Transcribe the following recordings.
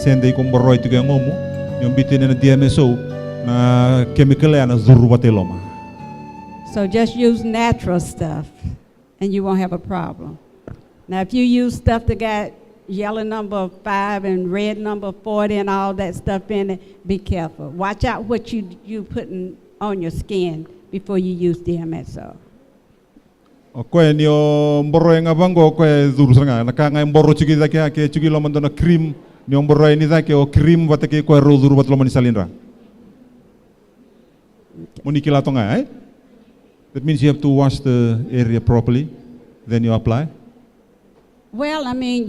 sende ikomboroi tuge ngomu yung bitin na DMSO na chemical na zuru bateloma. So just use natural stuff and you won't have a problem. Now if you use stuff that got yellow number 5 and red number 40 and all that stuff in it, be careful. Watch out what you putting on your skin before you use DMSO. Kwe ni o mboro nga bango kwe zuru sanga nakanga mboro chugi zake ake chugi lo mandona cream ni mboro ni zake o cream watake kwe ro zuru batlo mani salindra. Monikila tonga eh? That means you have to wash the area properly, then you apply. Well, I mean,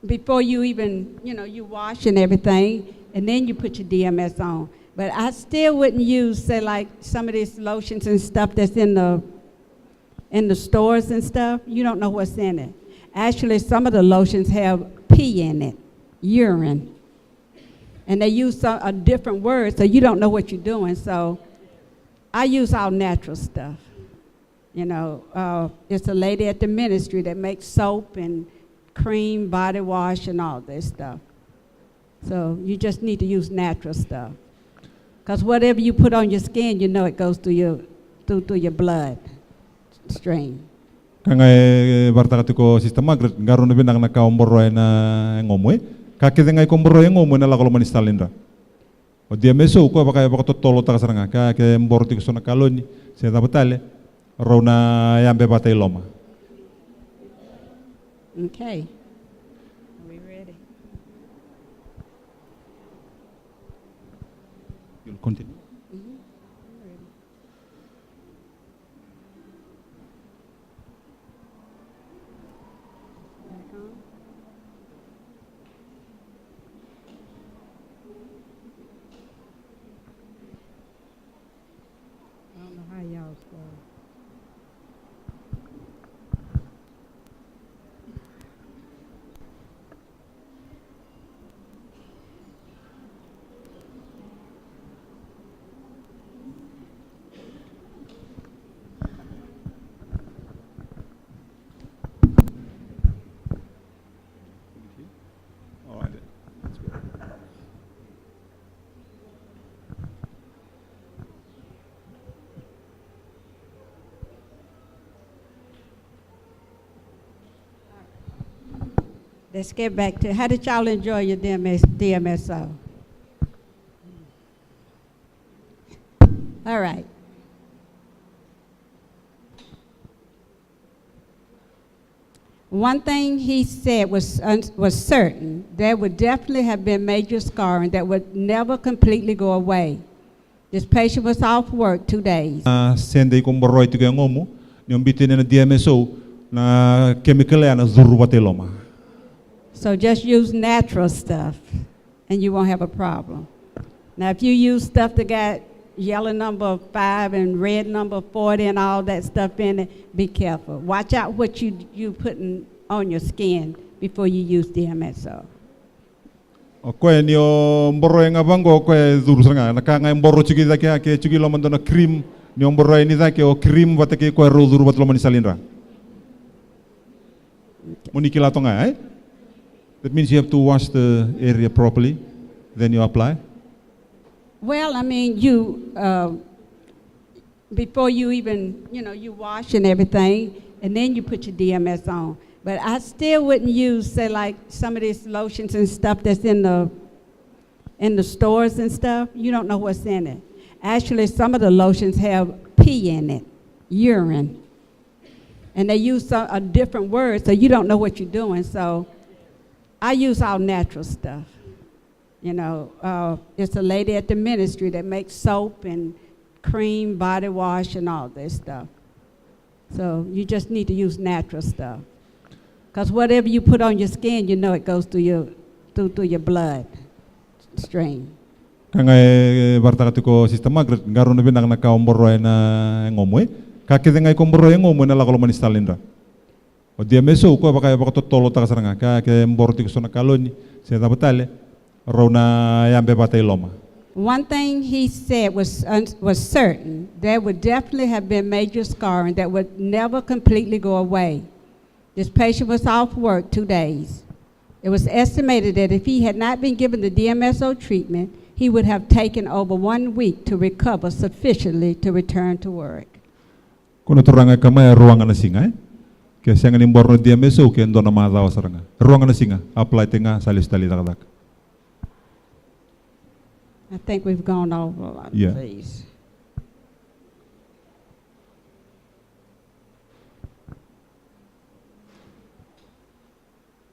before you even, you wash and everything, and then you put your DMS on. But I still wouldn't use, say, like some of these lotions and stuff that's in the stores and stuff. You don't know what's in it. Actually, some of the lotions have pee in it, urine. And they use a different word, so you don't know what you're doing. So I use all natural stuff. It's a lady at the ministry that makes soap and cream, body wash, and all this stuff. So you just need to use natural stuff. Because whatever you put on your skin, it goes through your blood stream. Kanga bartakatiko Sister Margaret ngaron na binang nakaomboroy na ngomwe kakide ngay komboroy ngomwe na lakolo manistalindra. O DMSO ko baka totolo ta kasaranga ka ke mborti ko sona kaloni se dabatale rona yambe batay loma. Okay. Are we ready? You'll continue. Let's get back to how did y'all enjoy your DMSO? All right. One thing he said was certain. There would definitely have been major scarring that would never completely go away. This patient was off work 2 days. Sende ikomboroi tuge ngomu yung bitin na DMSO na chemical na zuru bateloma. So just use natural stuff and you won't have a problem. Now if you use stuff that got yellow number 5 and red number 40 and all that stuff in it, be careful. Watch out what you putting on your skin before you use DMSO. Kwe ni o mboro nga bango kwe zuru sanga nakanga mboro chugi zake ake chugi lo mandona cream ni mboro ni zake o cream watake kwe ro zuru batlo mani salindra. Monikila tonga eh? That means you have to wash the area properly, then you apply. Well, I mean, before you even, you wash and everything, and then you put your DMS on. But I still wouldn't use, say, like some of these lotions and stuff that's in the stores and stuff. You don't know what's in it. Actually, some of the lotions have pee in it, urine. And they use a different word, so you don't know what you're doing. So I use all natural stuff. It's a lady at the ministry that makes soap and cream, body wash, and all this stuff. So you just need to use natural stuff. Because whatever you put on your skin, it goes through your blood stream. Kanga bartakatiko Sister Margaret ngaron na binang nakaomboroy na ngomwe kakide ngay komboroy ngomwe na lakolo manistalindra. O DMSO ko baka totolo ta kasaranga ka ke mborti ko sona kaloni se dabatale rona yambe batay loma. One thing he said was certain. There would definitely have been major scarring that would never completely go away. This patient was off work 2 days. It was estimated that if he had not been given the DMSO treatment, he would have taken over 1 week to recover sufficiently to return to work. Kuno turanga kamay ruangan na singa. Kaya siya nga nimborno DMSO kaya ndo na madawa saranga. Ruangan na singa. Apply tinga salis tali takadak. I think we've gone over a lot of Yeah. these.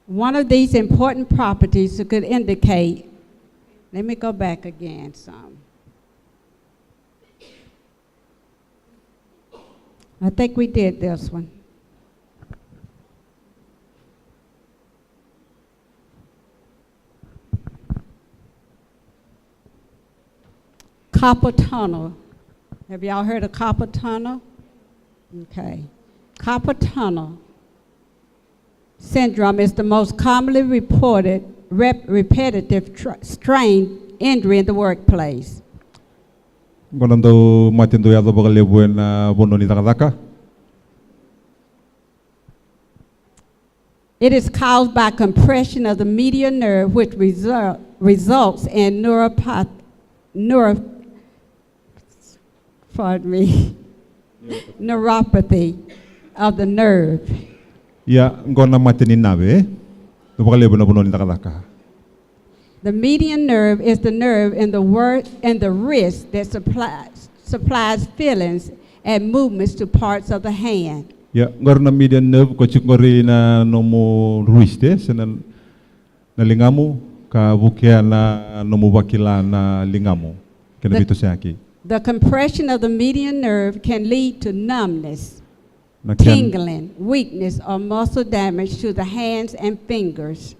One of these important properties could indicate, let me go back again some. I think we did this one. Carpal tunnel. Have y'all heard of carpal tunnel? Okay. Carpal tunnel syndrome is the most commonly reported repetitive strain injury in the workplace. Gonando matindo yado bagalebu na bono ni takadaka. It is caused by compression of the median nerve, which results in neuropathy of the nerve. Ya, ngona matini nabe. Bagalebu na bono ni takadaka. The median nerve is the nerve in the wrist that supplies feelings and movements to parts of the hand. Ya, ngorna median nerve ko chingori na nomo ruiste sena na lingamu ka bukia na nomo bakila na lingamu. Kena bito siya aki. The compression of the median nerve can lead to numbness, Na tingling, weakness, or muscle damage to the hands and fingers.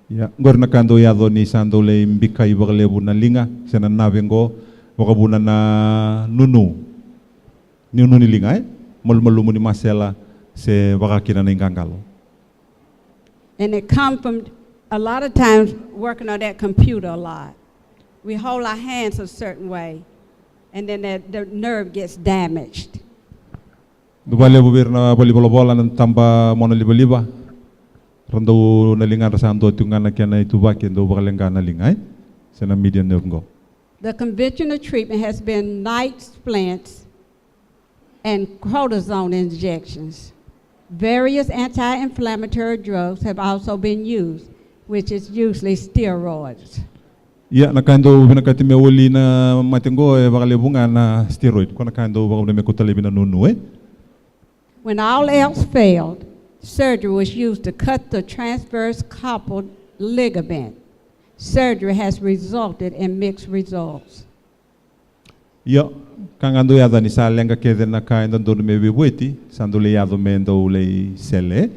Ya, ngorna kando yado ni sando le mbika ibagalebu na linga sena nabengo wakabuna na nunu. Nunu ni linga malmalumu ni masela se wakakina na ingangalo. And it comes from a lot of times working on that computer a lot. We hold our hands a certain way, and then the nerve gets damaged. Dubalebu bir na bola ng tamba mono liba-liba. Rando nalingan rasando tungan na kaya na itubakin do bakalenga na lingay sa na median nerve go. The conventional treatment has been night splints and cortisone injections. Various anti-inflammatory drugs have also been used, which is usually steroids. Ya, nakando binakati me uli na matingo bakalebunga na steroid. Ko nakando bakal me kutalibi na nunu When all else failed, surgery was used to cut the transverse carpal ligament. Surgery has resulted in mixed results. Ya, kangando yada ni sa lenga kede na kain do me bibueti, sandule yado me ndo le sele.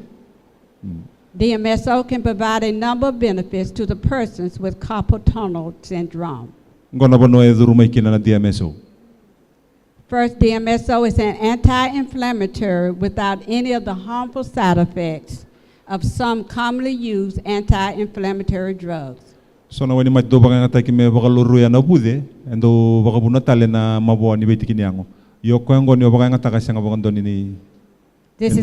DMSO can provide a number of benefits to the persons with carpal tunnel syndrome. Ngona bono eduru mai kina na DMSO. First, DMSO is an anti-inflammatory without any of the harmful side effects of some commonly used anti-inflammatory drugs. So na wani matdo baka ngata ki me bakaluru ya na bude, endo bakabuna tale na mabuwa ni beti kinyango. Yo ko ngo ni baka ngata kasi nga bakando ni This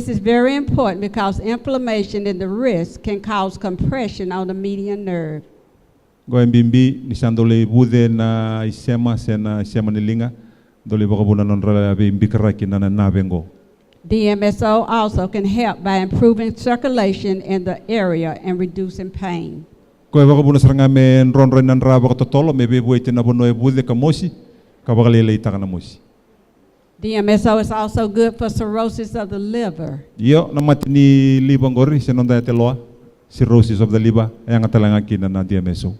is very important because inflammation in the wrist can cause compression on the median nerve. Go mbimbi ni sandole bude na isema sena isema ni linga dole bakabuna non rala be mbikaraki na nabengo. DMSO also can help by improving circulation in the area and reducing pain. Ko bakabuna saranga me ronro nan ra bakatolo me be buete na bono e bude kamosi ka bakalele itaka na mosi. DMSO is also good for cirrhosis of the liver. Yo na matini libangori senonda teloa cirrhosis of the liver yang atalanga kina na DMSO.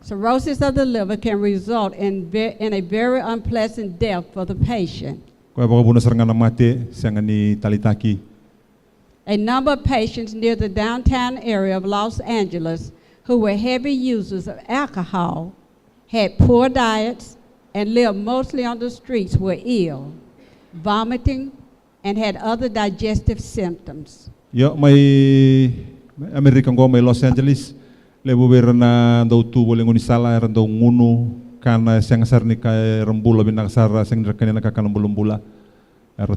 Cirrhosis of the liver can result in a very unpleasant death for the patient. Ko bakabuna saranga na mate sanga ni talitaki. A number of patients near the downtown area of Los Angeles who were heavy users of alcohol, had poor diets, and lived mostly on the streets were ill, vomiting, and had other digestive symptoms. Yo may American go may Los Angeles lebu berna do tubo lengo ni sala rando ngunu kana seng sarni ka rembula binang sara seng rekane na kakana bulumbula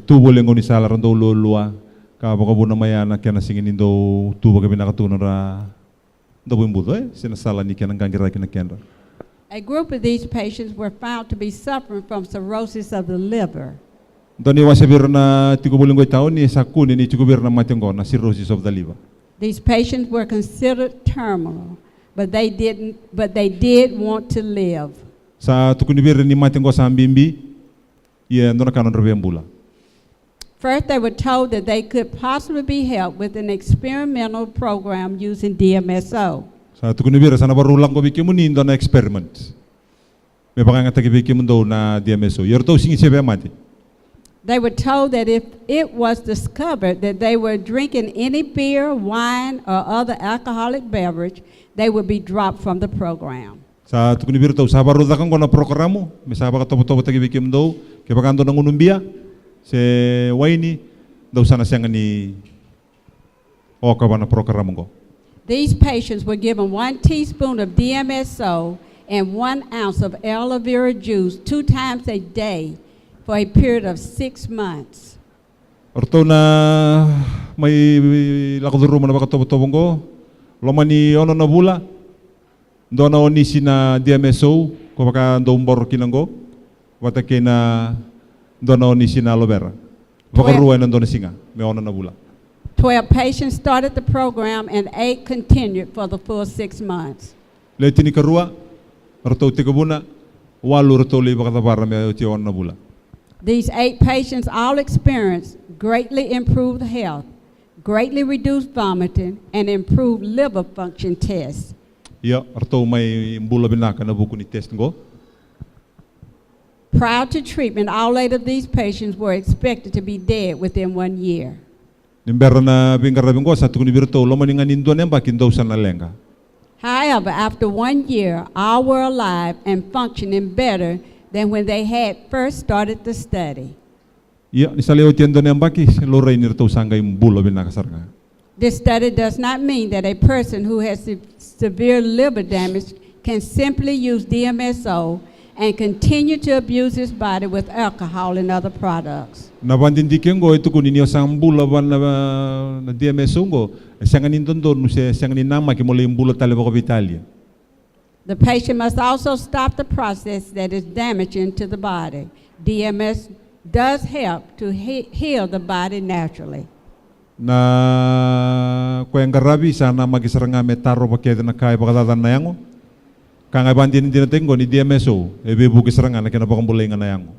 tubo lengo ni sala rando lulua ka baka buna mayana kena singin indo tuba ka binakatunan ra do bumbudo sinasala ni kena gangira kena kendra. A group of these patients were found to be suffering from cirrhosis of the liver. Doni wasabir na tigubulingo taon ni sakuni ni tugubir na matingo na cirrhosis of the liver. These patients were considered terminal, but they did want to live. Sa tukunibir ni matingo sa ambimbi, ye ndona kanon rebembula. First, they were told that they could possibly be helped with an experimental program using DMSO. Sa tukunibir sa nabarulang ko bikimu ni ndona experiment. Me baka nga tagibikimu do na DMSO. Yerto singi sebe mati. They were told that if it was discovered that they were drinking any beer, wine, or other alcoholic beverage, they would be dropped from the program. Sa tukunibir tau sa barudakan ko na programo, me sa baka topo tagibikimu do, ke baka ando nangunumbia, se waini daw sana siyang ni oka ba na programo ko. These patients were given 1 teaspoon of DMSO and 1 ounce of aloe vera juice 2 times a day for a period of 6 months. Orto na may lakuduro mo na baka topo ko, lomani ono na bula, do na onisi na DMSO, ko baka do umbor kinanggo, watake na do na onisi na aloe vera. Baka ruwa na do na singa, may ono na bula. 12 patients started the program and 8 continued for the full 6 months. Leti ni karua, orto tikabuna, walu orto li baka tabara may uti ono na bula. These 8 patients all experienced greatly improved health, greatly reduced vomiting, and improved liver function tests. Iya, orto may bula binaka na buku ni test ngo. Prior to treatment, all 8 of these patients were expected to be dead within 1 year. Nimbera na bingarabing ko sa tukuni birto lomani nga nindo nemba kindo sa nalenga. However, after 1 year, all were alive and functioning better than when they had first started the study. Iya, nisaleo tiendo nemba ki loray nirto sangay bulo binaka sarga. This study does not mean that a person who has severe liver damage can simply use DMSO and continue to abuse his body with alcohol and other products. Nabandindikin ko ito kunin niyo sang bula ba na DMSO ko, siyang nindondo no siyang ninama ki mula yung bula talaba ko Italia. The patient must also stop the process that is damaging to the body. DMS does help to heal the body naturally. Na kuyang garabi sana magisarang nga metaro pa kaya na kaya pakatatan na yango. Kang abandin din natin ko ni DMSO, bukisarang nga na kinapakambulay nga na yango.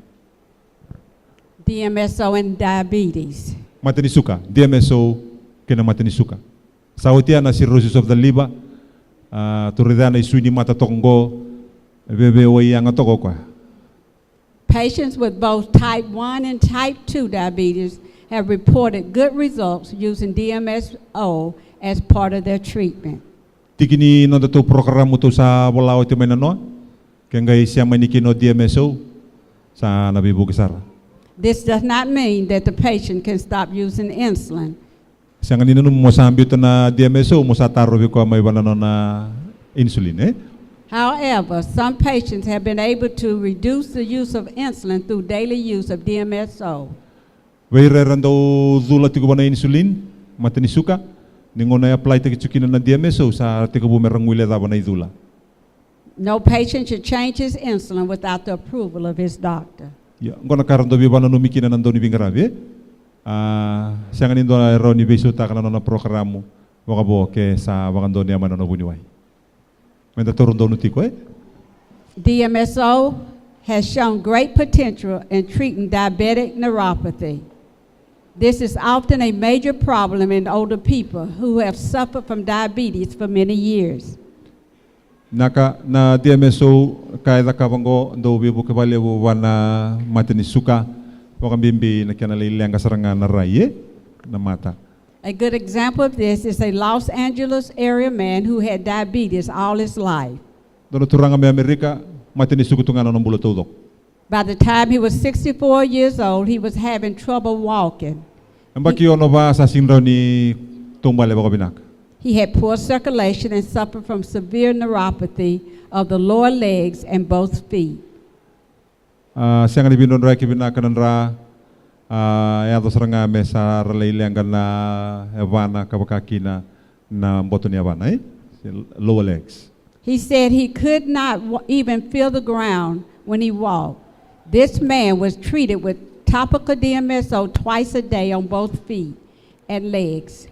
DMSO and diabetes. Matinisuka, DMSO kina matinisuka. Sa utia na cirrhosis of the liver, turida na isuni matatonggo, bebe yang atoko kwa. Patients with both type 1 and type 2 diabetes have reported good results using DMSO as part of their treatment. Tikini no to program to sa bolao ti menano, kaya siya manikino DMSO sa nabibukisar. This does not mean that the patient can stop using insulin. Siya nga ninunum mo sa ambito na DMSO, mo sa tarobi ko may banano na insulin However, some patients have been able to reduce the use of insulin through daily use of DMSO. Waireran daw dula tigo ba na insulin, matinisuka, ningon na apply tigichukina na DMSO sa tigo bumerang wile da ba na idula. No patient should change his insulin without the approval of his doctor. Ya, ngona karon do biba na numikina nando ni bingarabe. Siya nga nindo na ero ni beso ta kana na programo wakabo ke sa wakando ni amano buniway. Menda turun do nutiko DMSO has shown great potential in treating diabetic neuropathy. This is often a major problem in older people who have suffered from diabetes for many years. Naka na DMSO kaya da kabango do bibu kabale wana matinisuka wakambimbi na kanalilang kasarangan na raye na mata. A good example of this is a Los Angeles area man who had diabetes all his life. Doon turang kami Amerika matinisuko tungan ng bulutudok. By the time he was 64 years old, he was having trouble walking. Ang bakyo no ba sa sinraw ni tumbale ba kabinak? He had poor circulation and suffered from severe neuropathy of the lower legs and both feet. Siya nga ni binonra kibinakan ra Eado saranga me sa ralailengan na evana kabakakina na boto ni evana, lower legs. He said he could not even feel the ground when he walked. This man was treated with topical DMSO twice a day on both feet and legs.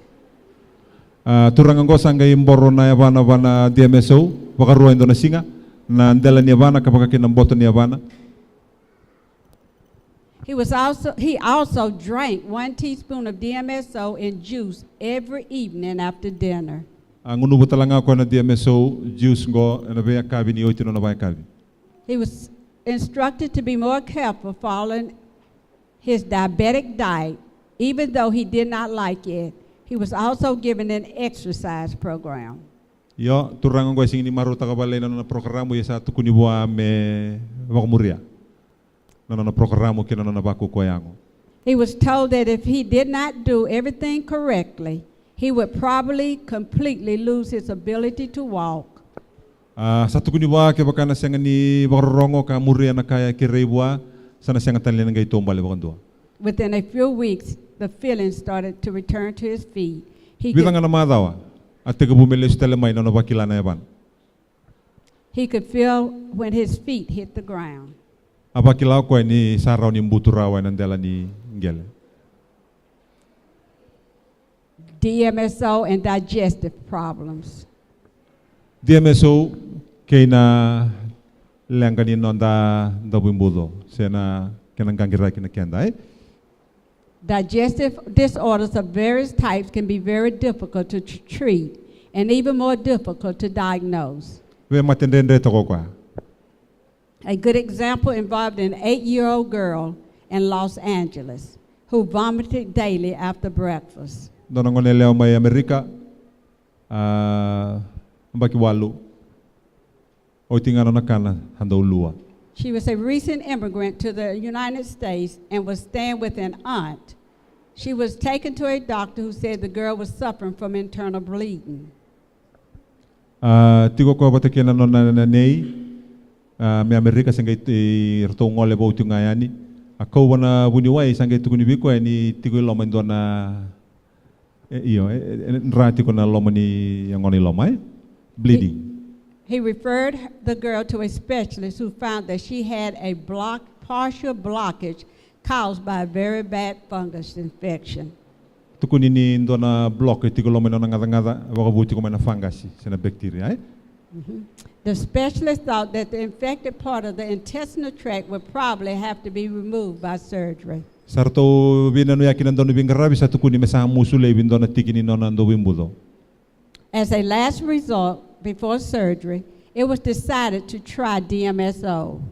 Turangan ko sangga imboro na evana vana DMSO, wakaruwa indo na singa, na andela ni evana kabakakina boto ni evana. He also drank 1 teaspoon of DMSO in juice every evening after dinner. Ang unubo talanga ko na DMSO juice ngo na baya kabi ni oitino na baya kabi. He was instructed to be more careful following his diabetic diet, even though he did not like it. He was also given an exercise program. Yo turangan ko sing ni maruta kabalay na programo yasa tukunibuwa me wakumuria. Na programo kina na baku ko yango. He was told that if he did not do everything correctly, he would probably completely lose his ability to walk. Sa tukunibuwa ke baka na senga ni bakarongo ka muria na kaya kireibwa sana senga tanlian nga itombale bakandua. Within a few weeks, the feeling started to return to his feet. Bilang na madawa at taga bumili sa telemay na nabakila na yaban. He could feel when his feet hit the ground. Abakila ko ni saraw ni mbuturawa nandela ni ngele. DMSO and digestive problems. DMSO kay na langganin nonda dabumbudo sena kenang gangira kinakenda. Digestive disorders of various types can be very difficult to treat and even more difficult to diagnose. We matendende to kwa. A good example involved an 8-year-old girl in Los Angeles who vomited daily after breakfast. Doon ang nileo may Amerika, mbaki walu, o tingano na kana handa ulua. She was a recent immigrant to the United States and was staying with an aunt. She was taken to a doctor who said the girl was suffering from internal bleeding. Tigo ko batakena no na nei. Me Amerika sangga irto ngole bo tungayani ako wana buniwai sangga tukuni biko ni tigo loma ndona iyo nrati ko na loma ni yang ngoni loma bleeding. He referred the girl to a specialist who found that she had a partial blockage caused by a very bad fungus infection. Tukuni ni ndona block tigo loma no ngada wakabuti ko na fungus sina bacteria. The specialist thought that the infected part of the intestinal tract would probably have to be removed by surgery. Sarto binano yakin andon bingarabi sa tukuni mesa musule bindona tikini nona ando bimbudo. As a last result, before surgery, it was decided to try DMSO.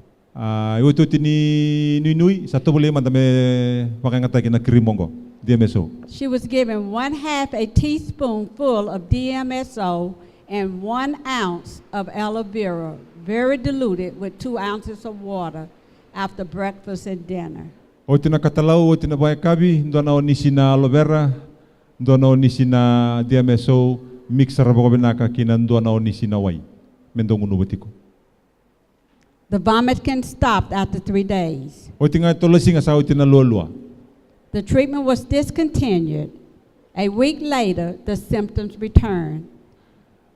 Iwito tini nui sa tobole mandame pakangata kina krimongo DMSO. She was given 1/2 a teaspoonful of DMSO and 1 ounce of aloe vera, very diluted with 2 ounces of water after breakfast and dinner. O tina katalau, o tina baya kabi, ndona o nisina aloe vera, ndona o nisina DMSO, mixer bako binaka kina ndona o nisina wai, mendong unubutiko. The vomit can stop after 3 days. O tinga tolosinga sa o tina lualua. The treatment was discontinued. A week later, the symptoms returned.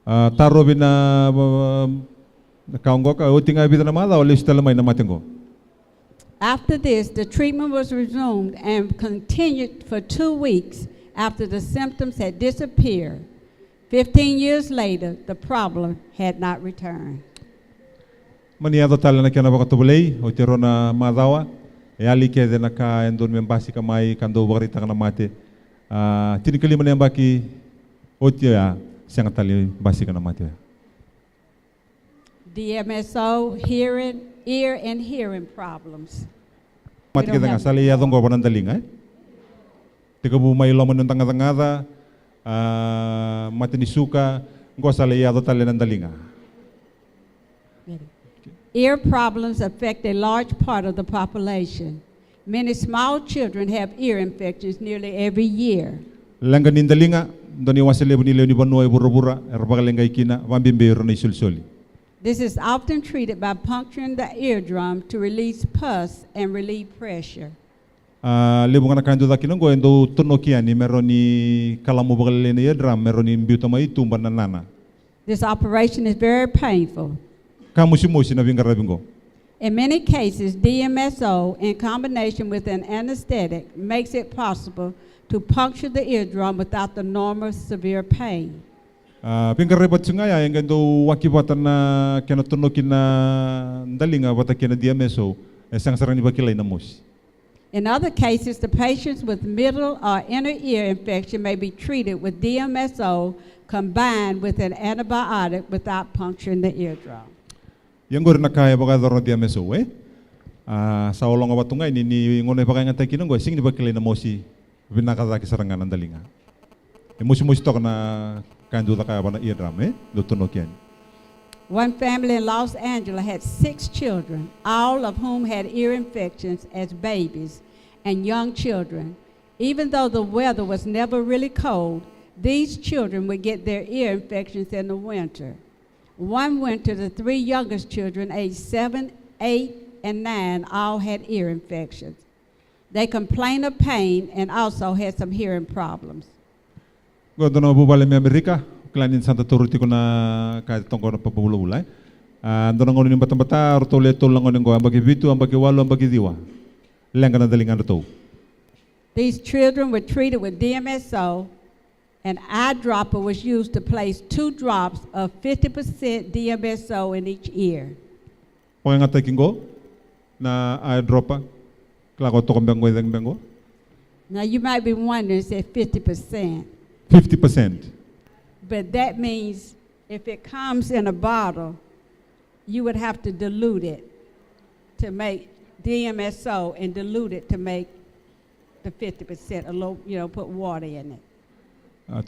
Taro bina kaunggo ka o tinga bida na mala o listala may namatengo. After this, the treatment was resumed and continued for 2 weeks after the symptoms had disappeared. 15 years later, the problem had not returned. Maniado tala na kiana bakatubulay o tiro na madawa e ali ke de na ka endon membasi ka mai kando barita kana mate. Tinikali man baki o tia siyang tali basi kana mate. DMSO, ear and hearing problems. Mati kita nga sali yadong go banandaling ay. Tika bu may loman ng tanga-tangada mati ni suka go sali yado tali nandalinga. Ear problems affect a large part of the population. Many small children have ear infections nearly every year. Langgan nindalinga doni wasale bu ni lew ni bannoy burubura erbagalengay kina wambimbeero na isulsoli. This is often treated by puncturing the eardrum to release pus and relieve pressure. Libu ngana kandu daki nunggo endo tunokiani meroni kalamu bagalene yedra meroni mbiutama itu nana. This operation is very painful. Kamushi na vingara bingo. In many cases, DMSO, in combination with an anesthetic, makes it possible to puncture the eardrum without the normal severe pain. Vingara batsunga ya ngendo wakibata na kena tunoki na ndalinga bata kena DMSO sang sarang bakilay na mos. In other cases, the patients with middle or inner ear infection may be treated with DMSO combined with an antibiotic without puncturing the eardrum. Yang gor na kaya baga doro DMSO sa olong abatunga ni ngone baga ngata kinong go sing di bakilay na mosi binakazaki sarangan andalinga. Musi tok na kandu da kaya bana eardrum do tunokian. One family in Los Angeles had 6 children, all of whom had ear infections as babies and young children. Even though the weather was never really cold, these children would get their ear infections in the winter. One winter, the 3 youngest children, aged 7, 8, and 9, all had ear infections. They complained of pain and also had some hearing problems. Godono bubale mi Amerika. Klanin Santa Turuti ko na kahit tungkol na papabulay. Doon ang unin bata-bata, ortoleto lang unin ko, ang bagi bitu, ang bagi walo, ang bagi diwa. Lang ka na dalingan ito. These children were treated with DMSO, and eyedropper was used to place 2 drops of 50% DMSO in each ear. Pangangatay kingo na eyedropper, klako to kambanggo idang banggo. Now you might be wondering, say 50%. 50%. But that means if it comes in a bottle, you would have to dilute it to make DMSO and dilute it to make the 50%, a low, put water in it.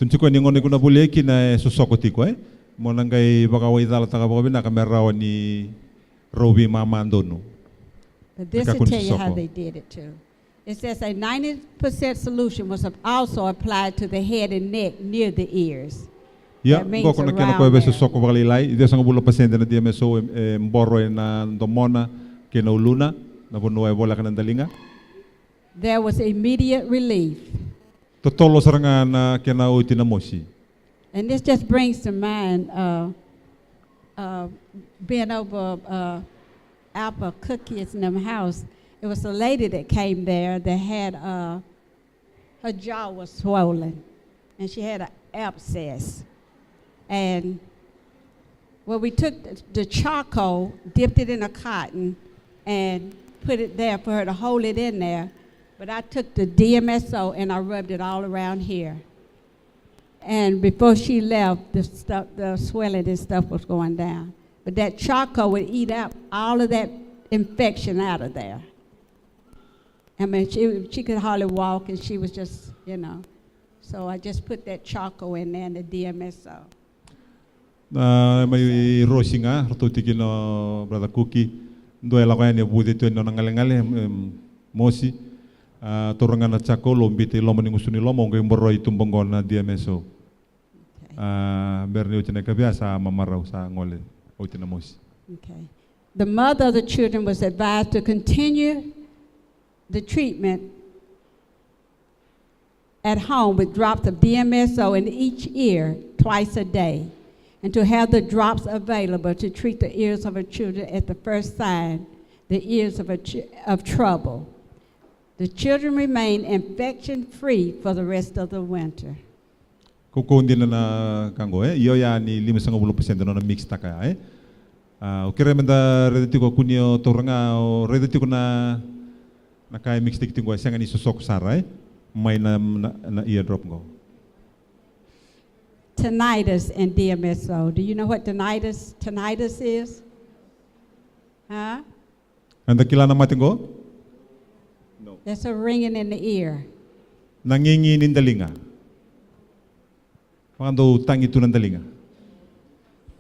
Tunci ko ni ngone kuna bule kina susokoti ko mo nangay baka way dala taka baka bina kamera ni Robi Mamandono. But this will tell you how they did it too. It says a 90% solution was also applied to the head and neck near the ears. Yeah, go kuna kena ko beso soko bagalilay. Ide sang bulo pasyente na DMSO mboro na domona kena uluna na buno ay bola kanang dalinga. There was immediate relief. Totolo saranga na kena uti na mosi. And this just brings to mind being over apple cookies in them house. It was a lady that came there that had her jaw was swollen, and she had an abscess. And we took the charcoal, dipped it in a cotton, and put it there for her to hold it in there. But I took the DMSO and I rubbed it all around here. And before she left, the swelling and stuff was going down. But that charcoal would eat up all of that infection out of there. I mean, she could hardly walk, and she was just, So I just put that charcoal in there and the DMSO. May rosinga, rototiki no brother Cookie, doy la kaya ni budi tu no nangalengale mosi, torangan na chako lombiti lomo ni ngusuni lomo ngai mboro itumbongo na DMSO. Berni uchene kabiasa mamarau sa ngole utina mosi. Okay. The mother of the children was advised to continue the treatment at home with drops of DMSO in each ear twice a day, and to have the drops available to treat the ears of her children at the first sign, the ears of trouble. The children remain infection-free for the rest of the winter. Kung hindi na kango iyo ya ni 50% na mix ta kaya ukira menda rediti ko kunyo toranga o rediti ko na kaya mix tik tingwa siya nga ni susok saray may na eardrop go. Tinnitus and DMSO. Do you know what tinnitus is? Huh? Anda kilala natin go? No. That's a ringing in the ear. Nanginginin dalinga. Pagando tangi ito ng dalinga.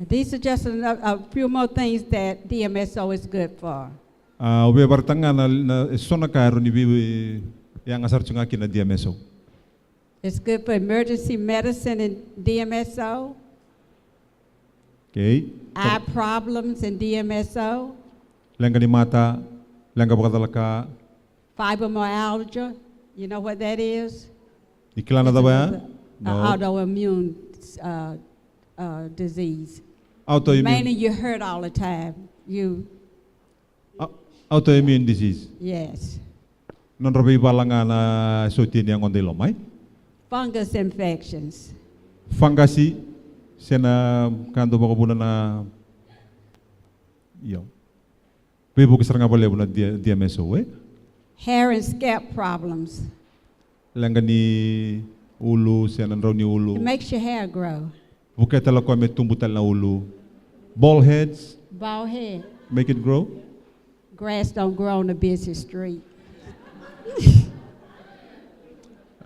These are just a few more things that DMSO is good for. Ube bartanga na sona karo ni bibi yang asar chunga kina DMSO. It's good for emergency medicine and DMSO. Okay. Eye problems and DMSO. Lenga ni mata, lenga bakadalaka. Fibromyalgia, you know what that is? Ikilana It's da ba? another, autoimmune disease. Mainly you hurt all the time. Autoimmune disease. Yes. Non rabi balanga na sotini ang ondelo mai. Fungus infections. Fangasi sena kando bako buna na yo. Bebo kisaranga bole buna DMSO Hair and scalp problems. Langani ulu sena raw ni ulu. It makes your hair grow. Buketa la ko me tumbutal na ulu. Bald heads. Bald head. Make it grow. Grass don't grow on a busy street.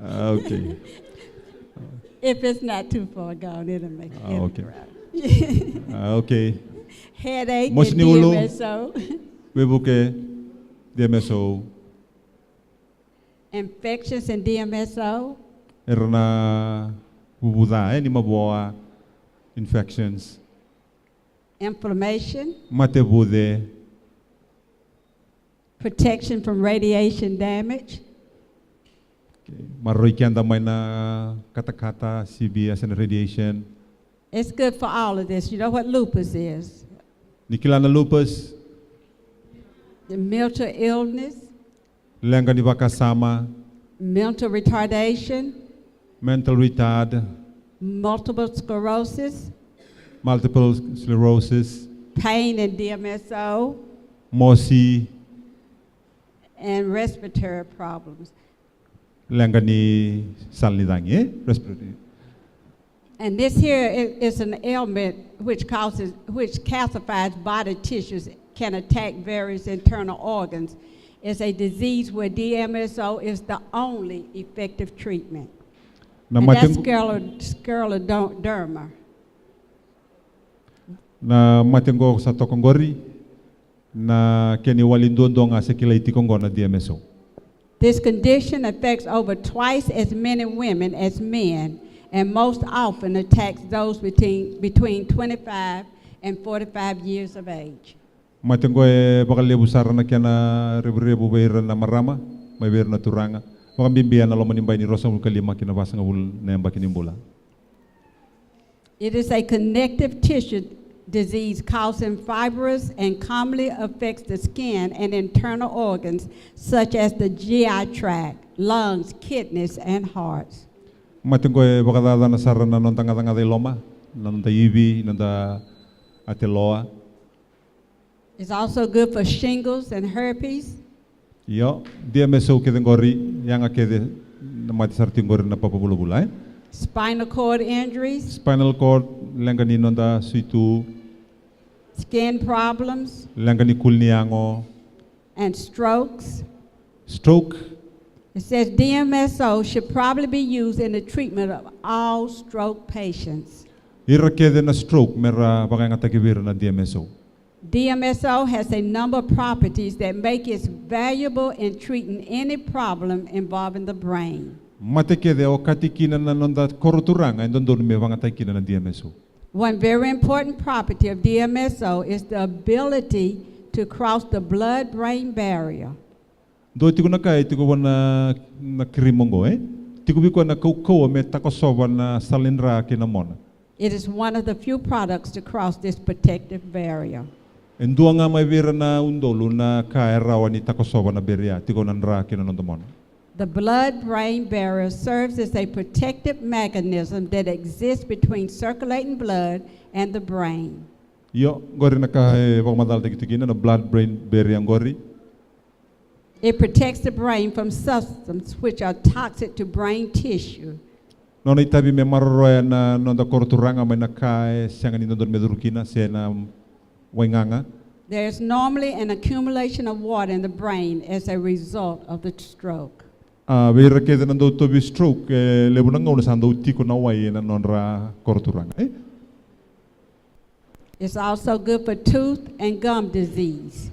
Okay. If it's not too far gone, it'll make it Okay. grow. Okay. Headache and Mosni ulu. DMSO. Bebuke DMSO. Infections and DMSO. Erna bubuda ni maboa infections. Inflammation. Mate bude. Protection from radiation damage. Maroy kanda may na kata-kata, CBS and radiation. It's good for all of this. You know what lupus is? Nikila na lupus. The mental illness. Lenga ni bakasama. Mental retardation. Mental retard. Multiple sclerosis. Multiple sclerosis. Pain and DMSO. MOSI. And respiratory problems. Lenga ni salnidangi, respiratory. And this here is an ailment which calcifies body tissues, can attack various internal organs. It's a disease where DMSO is the only effective treatment. And that's scleroderma. Na matengo sa tokongori na keni walindondo nga sekila itikongo na DMSO. This condition affects over twice as many women as men, and most often attacks those between 25 and 45 years of age. Matengo bakal lebu sarana kiana rebu beira na marama, may beira na turanga. Baka bimbiyan na loman imbay ni Rosa Kalima kinabasa nga wul na yamba kinimbula. It is a connective tissue disease causing fibrous and commonly affects the skin and internal organs such as the GI tract, lungs, kidneys, and hearts. Matengo baka dada na sarana non tanga de loma, non da ibi, non da ateloa. It's also good for shingles and herpes. Yo, DMSO kedengori yang akede na mati sartingori na papabulubulay. Spinal cord injuries. Spinal cord langani non da suitu. Skin problems. Langani kulniango. And strokes. Stroke. It says DMSO should probably be used in the treatment of all stroke patients. Ira kede na stroke mera baka nga takibira na DMSO. DMSO has a number of properties that make it valuable in treating any problem involving the brain. Mate kede o katikina na nonda koruturanga ndondon me banga takina na DMSO. One very important property of DMSO is the ability to cross the blood-brain barrier. Do tiku na kai tiku wana na krimongo tiku biko na kau me takosoba na salindra kinamona. It is one of the few products to cross this protective barrier. Endua nga may bira na undolo na kaerawa ni takosoba na beria tiku nanra kinanondomona. The blood-brain barrier serves as a protective mechanism that exists between circulating blood and the brain. Yo gori na ka pagmadal tikina na blood-brain barrier gori. It protects the brain from substances which are toxic to brain tissue. No itabi me marroya na nonda koruturanga may nakae siyang nindon medurukina siya na wainganga. There is normally an accumulation of water in the brain as a result of the stroke. Beira kede nando tobi stroke lebu nanga una sando tiko na wai na nonra koruturanga. It's also good for tooth and gum disease.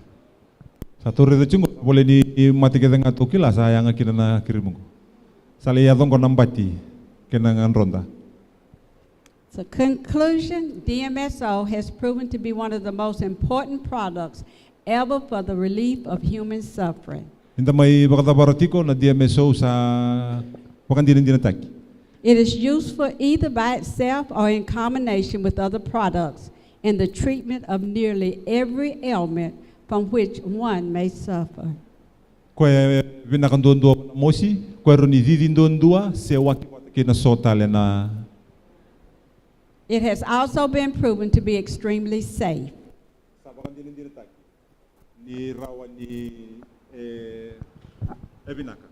Satu redo cungo boleh di mati kede ngato kila sayang kina na kirimungo. Sali ya dongko nambati kena nganronda. So conclusion, DMSO has proven to be one of the most important products ever for the relief of human suffering. Inda may bakatabaratiko na DMSO sa pakandinin-dinataki. It is useful either by itself or in combination with other products in the treatment of nearly every ailment from which one may suffer. Kwe vinakandondua na mosi, kwe roni didindondua se waki na sotale na. It has also been proven to be extremely safe. Ni rawa ni evinaka.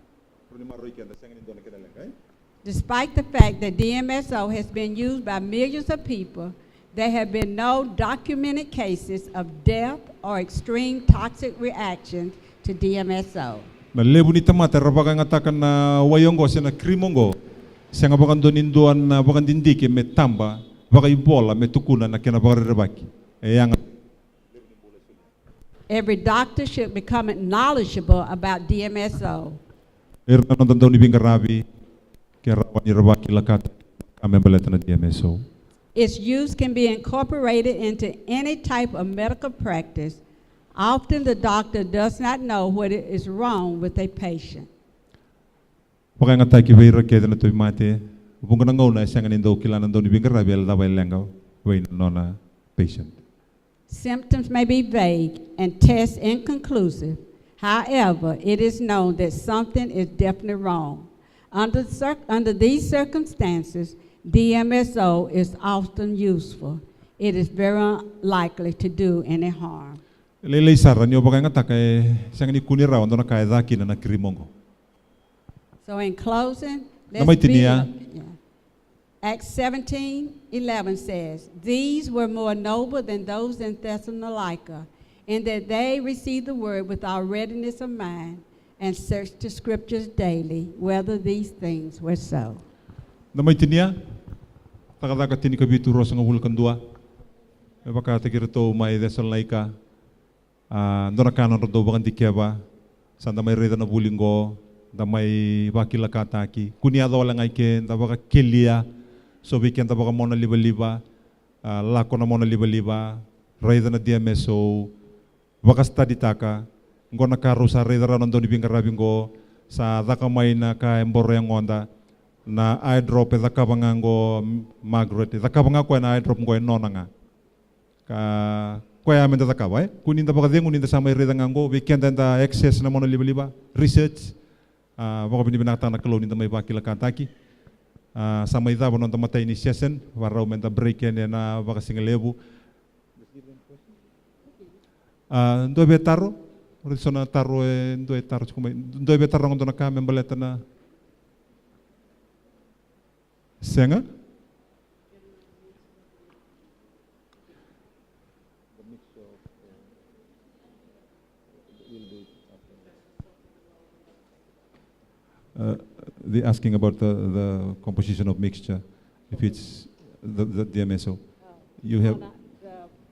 Despite the fact that DMSO has been used by millions of people, there have been no documented cases of death or extreme toxic reactions to DMSO. Na lebu ni tamata rabaka ngatakan na wayongo se na krimongo se nga bakan doninduan na bakan dindiki me tamba baka ibola me tukuna na kena baka rebaki. Yang Every doctor should become knowledgeable about DMSO. erna nonton daw ni bingarabi ke rawa ni rebaki lakat kami baleta na DMSO. Its use can be incorporated into any type of medical practice. Often the doctor does not know what is wrong with a patient. Baka nga tayo kiwira kaya na ito mate, upong ka nangaw na siya nga nindo kilanan daw ni bingarabi ala dabay lengaw, way no na patient. Symptoms may be vague and tests inconclusive. However, it is known that something is definitely wrong. Under these circumstances, DMSO is often useful. It is very unlikely to do any harm. Lele isara niyo baka nga takay siya nga ni kunira wando na kaya daki na nakrimongo. So in closing, Namay let's read tiniya. Acts 17:11 says, "These were more noble than those in Thessalonica, in that they received the word with all readiness of mind and searched the scriptures daily, whether these things were so." Namay tiniya, takadaka tini kabituro sa nga hulkan dua. Baka takirito may Thessalonica, ndona kanon rodo bakan dikiaba, sanda may reda na bulinggo, da may bakila kataki, kuniado wala ngay ken, da baka kelia, so weekend da baka mona liba-liba, lako na mona liba-liba, reda na DMSO, baka study taka, ngo nakaro sa reda ranon doon ibingarabingo, sa dakamay na ka emboro yang onda, na eye drop da kabangango Margaret, da kabangango na eye drop ngo nona nga. Ka kaya amin da kabay, kunin da baka kunin da sa may reda ngango, weekend da access na mona liba-liba, research, baka binibinata na kalo ninda may bakila kataki. Sa may dabo nung tamatay ni session, waraw men da break yan na baka singalebu. Ndo betaro, rito na taro ndo etaro, ndo betaro ng ndo na kami baleta na senga. They're asking about the composition of mixture, if it's the DMSO. You have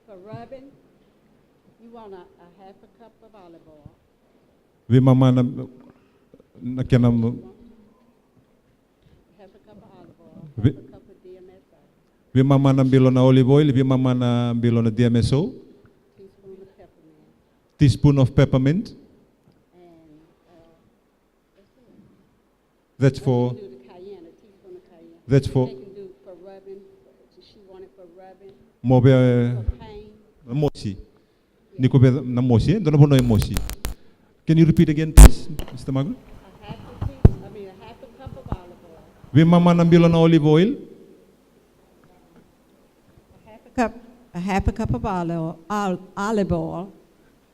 For rubbing, you want a half a cup of olive oil. we mama na kenam Half a cup of olive oil, We- half a cup of DMSO, we mama na bilo na olive oil, we mama na bilo na DMSO, teaspoon of peppermint, teaspoon of peppermint. and That's for do the cayenne, a teaspoon of cayenne. that's for They can do for rubbing. She wanted for rubbing, mobe for pain. mosi. Niko be na mosi, don't know mosi. Can you repeat again, please, Mr. Mago? A half a cup of olive oil. We mama na bilo na olive oil, A half a cup of olive oil,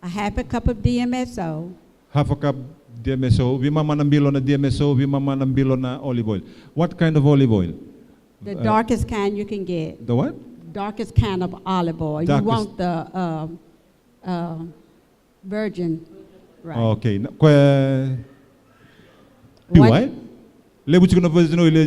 a half a cup of DMSO, half a cup DMSO, we mama na bilo na DMSO, we mama na bilo na olive oil. What kind of olive oil? the darkest kind you can get. The what? Darkest kind of olive oil. You Darkest. want the virgin, right? Okay. Kwe piwai? Lebu chiko na virgin oil,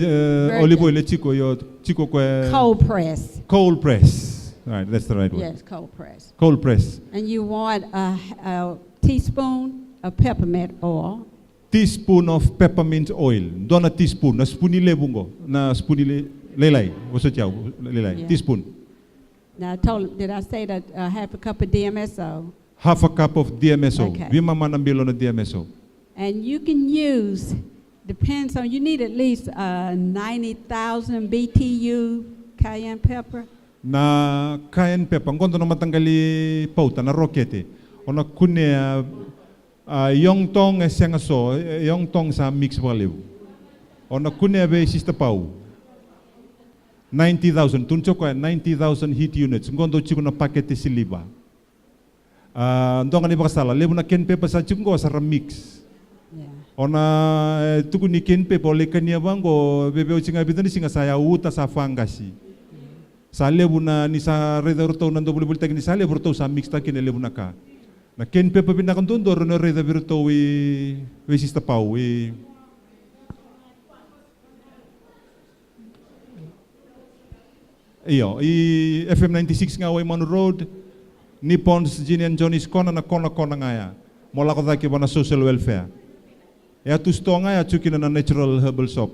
olive oil chiko yo chiko kwe Cold press. cold press. Right, that's the right word. Yes, cold press. Cold press. And you want a teaspoon of peppermint oil, Teaspoon of peppermint oil. Dona teaspoon. Na spooni lebungo. Na spooni lelai. What's it lelai? Yeah. Teaspoon. now did I say that half a cup of DMSO? Half a cup of DMSO. Okay. We mama na bilo na DMSO. And you can use, depends on, you need at least 90,000 BTU cayenne pepper. Na cayenne pepper, ngondo na matanggali pauta na rokete. Ona kune yong tong senga so, yong tong sa mix value. Ona kune be sista pau. 90,000, tuncho ko 90,000 heat units. Ngondo chiku na pakete siliba. Ndonga ni bakasala, lebu na ken pepper sa chiku sa mix. Ona tuku ni ken pepo le kania bango bebe o singa bidani singa saya uta sa fangasi. Sa lebu na ni sa reda ruto nando buli buli ni sa lebu ruto sa mix ta kine lebu na ka. Na ken pepo binakan dondo rono reda ruto we sista pau we. Iyo, i FM 96 nga way Manu Road, Nippon's Gin and Johnny's kona nga ya. Mola ko taki na social welfare. Ya tu stonga ya chukina na natural herbal soap.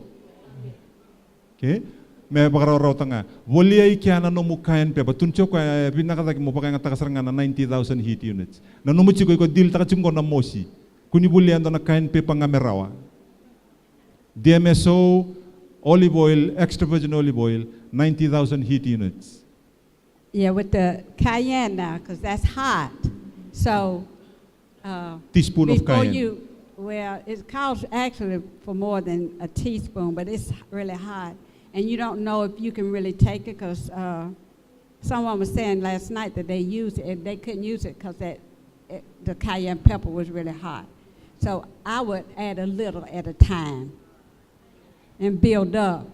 Okay? May bakararaw tanga. Wali ay kya na numukayan pe. Batuncho ko binakataki mo pa kaya nga takasaranga na 90,000 heat units. Na numuchi ko dil takachungo na mosi. Kuni buli ando na kain pe pangamerawa. DMSO, olive oil, extra virgin olive oil, 90,000 heat units. Yeah, with the cayenne now, because that's hot. So, teaspoon of cayenne. Well, it costs actually for more than a teaspoon, but it's really hot. And you don't know if you can really take it because someone was saying last night that they used it and they couldn't use it because the cayenne pepper was really hot. So I would add a little at a time and build up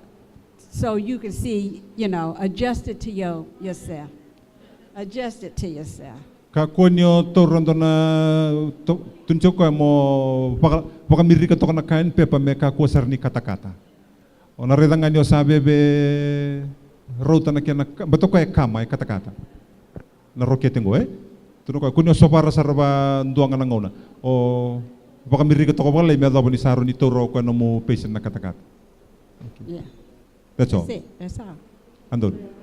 so you can see, adjust it to yourself. Adjust it to yourself. Kakonyo torondo na tuncho ko mo baka mirika to na kain pepa me kakusar ni kata-kata. Ona redangan yo sabe be rota na kena bato ko kama kata-kata. Na rokete ngo tuno ko kunyo sopara sarba nduanga ngona. O baka mirika to ko bala me dabo ni saro ni toro ko no mo patient na kata-kata. Okay. Yeah. That's all. That's all. Andon.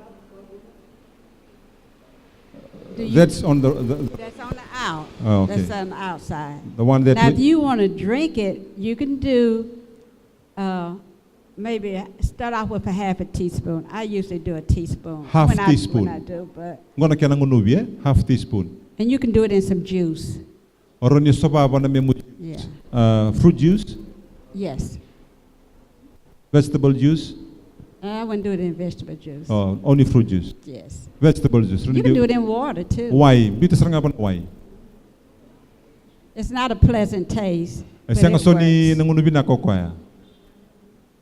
That's on the that's on the out. Oh, okay. That's on the outside. The one that now, if you want to drink it, you can do maybe start off with a half a teaspoon. I usually do a teaspoon. Half teaspoon. When I do, but ngona kena ngunubi half teaspoon. And you can do it in some juice. Oron yung soba ba na may fruit juice? Yes. Vegetable juice? I wouldn't do it in vegetable juice. Oh, only fruit juice. Yes. Vegetable juice. You can do it in water too. Why? Bita sarang apa why? It's not a pleasant taste. Sanga so ni nangunubi na ko kwaya.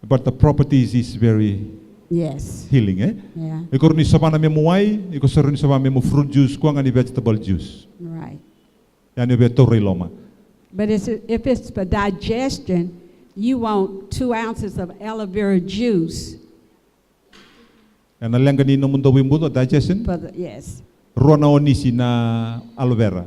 But the properties is very healing, eh? Yeah. Ikor ni soba na memuai, ikor soro ni soba memu fruit juice ko nga ni vegetable juice. Right. Yani beto riloma. But if it's for digestion, you want 2 ounces of aloe vera juice. And alenga ni mundo wimbudo digestion? Yes. Rona onisi na aloe vera.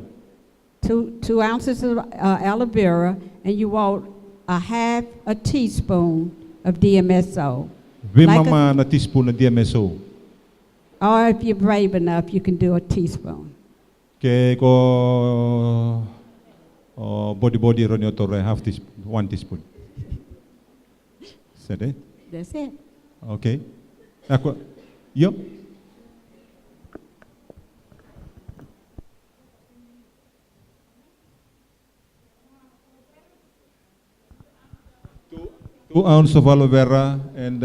2 ounces of aloe vera, and you want a half a teaspoon of DMSO. Mama na teaspoon of DMSO. Or if you're brave enough, you can do a teaspoon. Okay, go body ronyo tore half teaspoon, 1 teaspoon. Said it? That's it. Okay. Ako, yo. Two ounces of aloe vera and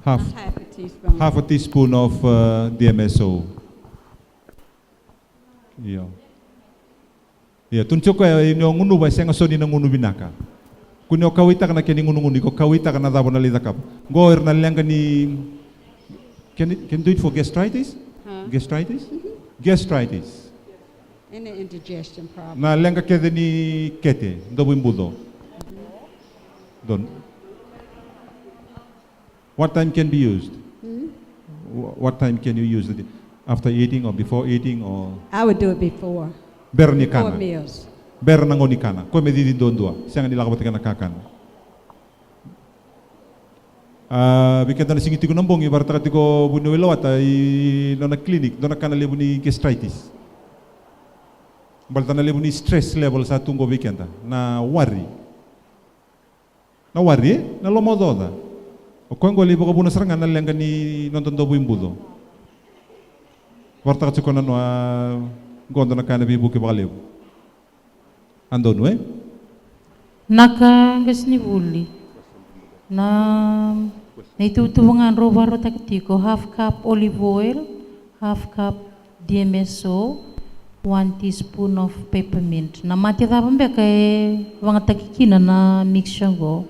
half a teaspoon of DMSO. Yo. Yeah, tuncho ko yung ngunu ba siya ngaso ni ngunu binaka. Kunyo kawita kana kini ngunu nguni ko kawita kana dabo na lida kap. Go na lang ni can do it for gastritis? Huh? Gastritis? Gastritis. And the indigestion problem. Na lang ka kede ni kete, dobo imbudo. Don. What time can be used? What time can you use it? After eating or before eating or? I would do it before. Before meals. Ber nangoni kana. Ko me didi dondua. Siang nila kapati kana kakan. Bikenta na singiti ko nambong ibarata kati ko bunuelo ata I nona clinic dona kana lebu ni gastritis. Balta na level ni stress level sa tunggo weekend na worry. Na worry na lomododa. O kung goli baka buna serangan na lengan ni nonton dobu imbudo. Warta ka na no gondo na kana bibu ke bakalew. Ando no Naka gasni uli. Na naitutuwangan ro takatiko half cup olive oil, half cup DMSO, 1 teaspoon of peppermint. Na mati tapang be kay wang takikina na mix siya go.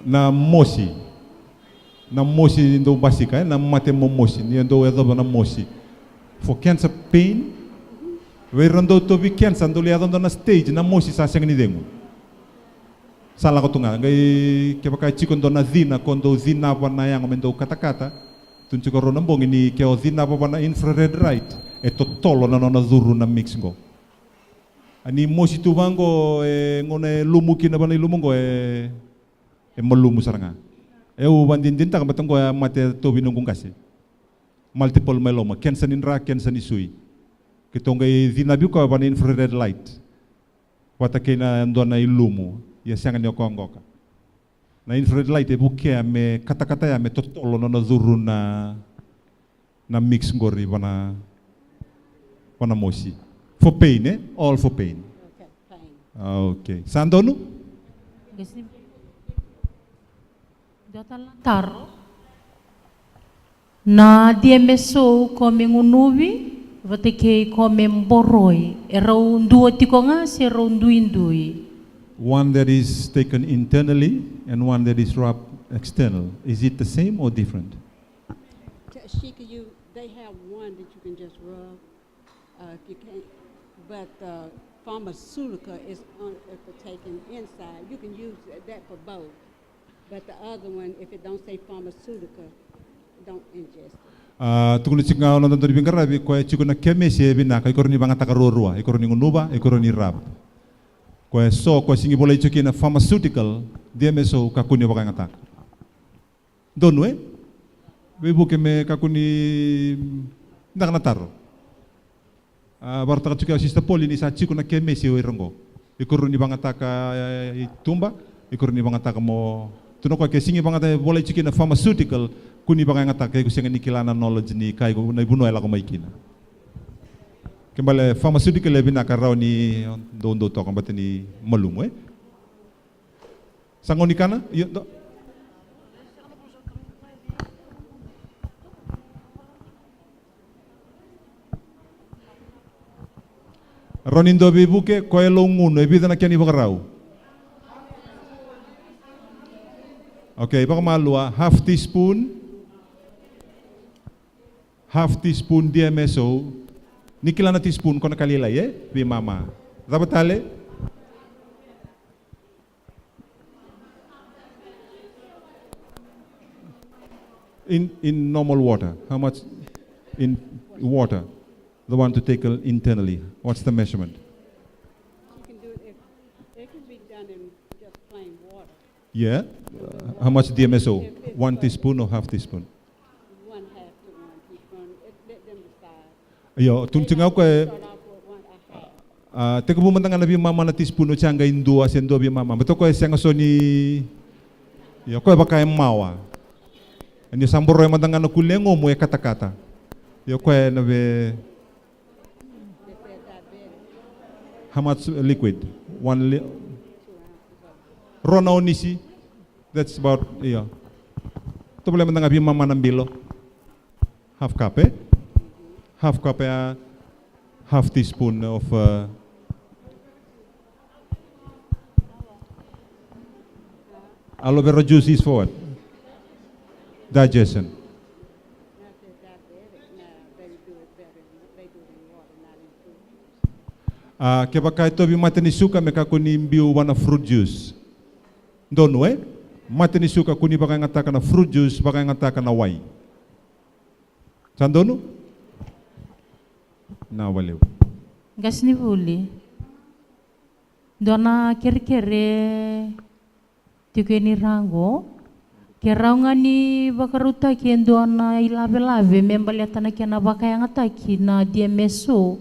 Na mosi ndo basika na mate mo mosi ni ndo edo na mosi for cancer pain we rando to be cancer ndo liado na stage na mosi sa seng ni dengu sala ko tunga ngai ke baka chiko ndo na zina kondo zina wana yang mendo kata tunchi ko rona mbongi ni ke o zina wana infrared light e to tolo na zuru na mix ngo ani mosi tu bango ngone lumuki na bana lumungo e malumu saranga eu bandindin tak batang ko mate to binungkung kasi multiple myeloma cancer inra cancer isui kitongay zinabi ko bana infrared light watake na ndo na ilumu ya sanga ni okongoka na infrared light e buke me kata ya me totolo na zuru na mix ngori bana mosi for pain all for pain. Okay, pain. Okay. Sandonu? Taro na DMSO come ngunubi vateke come mboroi erau ndua tiko nga si erau ndui. One that is taken internally and one that is rubbed external. Is it the same or different? Shika, they have one that you can just rub if you can't, but pharmaceutical is if it's taken inside. You can use that for both. But the other one, if it don't say pharmaceutical, don't ingest it. Tukun singa ono ndo bingara bi ko chiko na kemesi bina ka ikorni banga takarorua ikorni ngunuba ikorni rab ko so ko singi boleh chiki na pharmaceutical DMSO kakuni baka ngata donwe be buke me kakuni ndak na taro barta ka chiki asista poli ni sa chiko na kemesi o irongo ikorni banga taka tumba ikorni banga taka mo tuno ko ke singi banga boleh chiki na pharmaceutical kuni baka ngata kay kusenga ni kilana knowledge ni kay ko na ibuno ela ko maikina kembali pharmaceutical lebi nakaraw ni dondo to kambate ni malum sangoni kana Ronindo bibuke ko elonguno ebida na kani bakaraw. Okay, baka malua half teaspoon DMSO nikila na teaspoon ko nakalila bi mama. Dapat in normal water. How much in water? The one to take internally. What's the measurement? You can do it it can be done in just plain water. Yeah. How much DMSO? 1 teaspoon or half teaspoon? 1/2 to 1 teaspoon. Let them decide. Yo, tuntungaw ko Start off with 1/2. teka bumantang na bi mama na teaspoon o changa indua sendo bi mama. Beto ko senga so ni yo ko baka mawa. Ani samboro mandanga na kulengo mo e kata-kata. Yo ko na be how much liquid? 1 Rona onisi. That's about yeah. To boleh mandanga bi mama ng bilo. Half cup Half cup half teaspoon of aloe vera juice is for what? Digestion. Kaya baka ito matani suka meka kuni mbiu wana fruit juice. Dono matani suka kuni baka ngataka na fruit juice baka ngataka na wine. Sandono? Na walew. Gas ni buli. Dona kere tiko ni rango Keraunga ni bakaruta kiendo na ilave-lave membaliata na kia na bakayang ataki na DMSO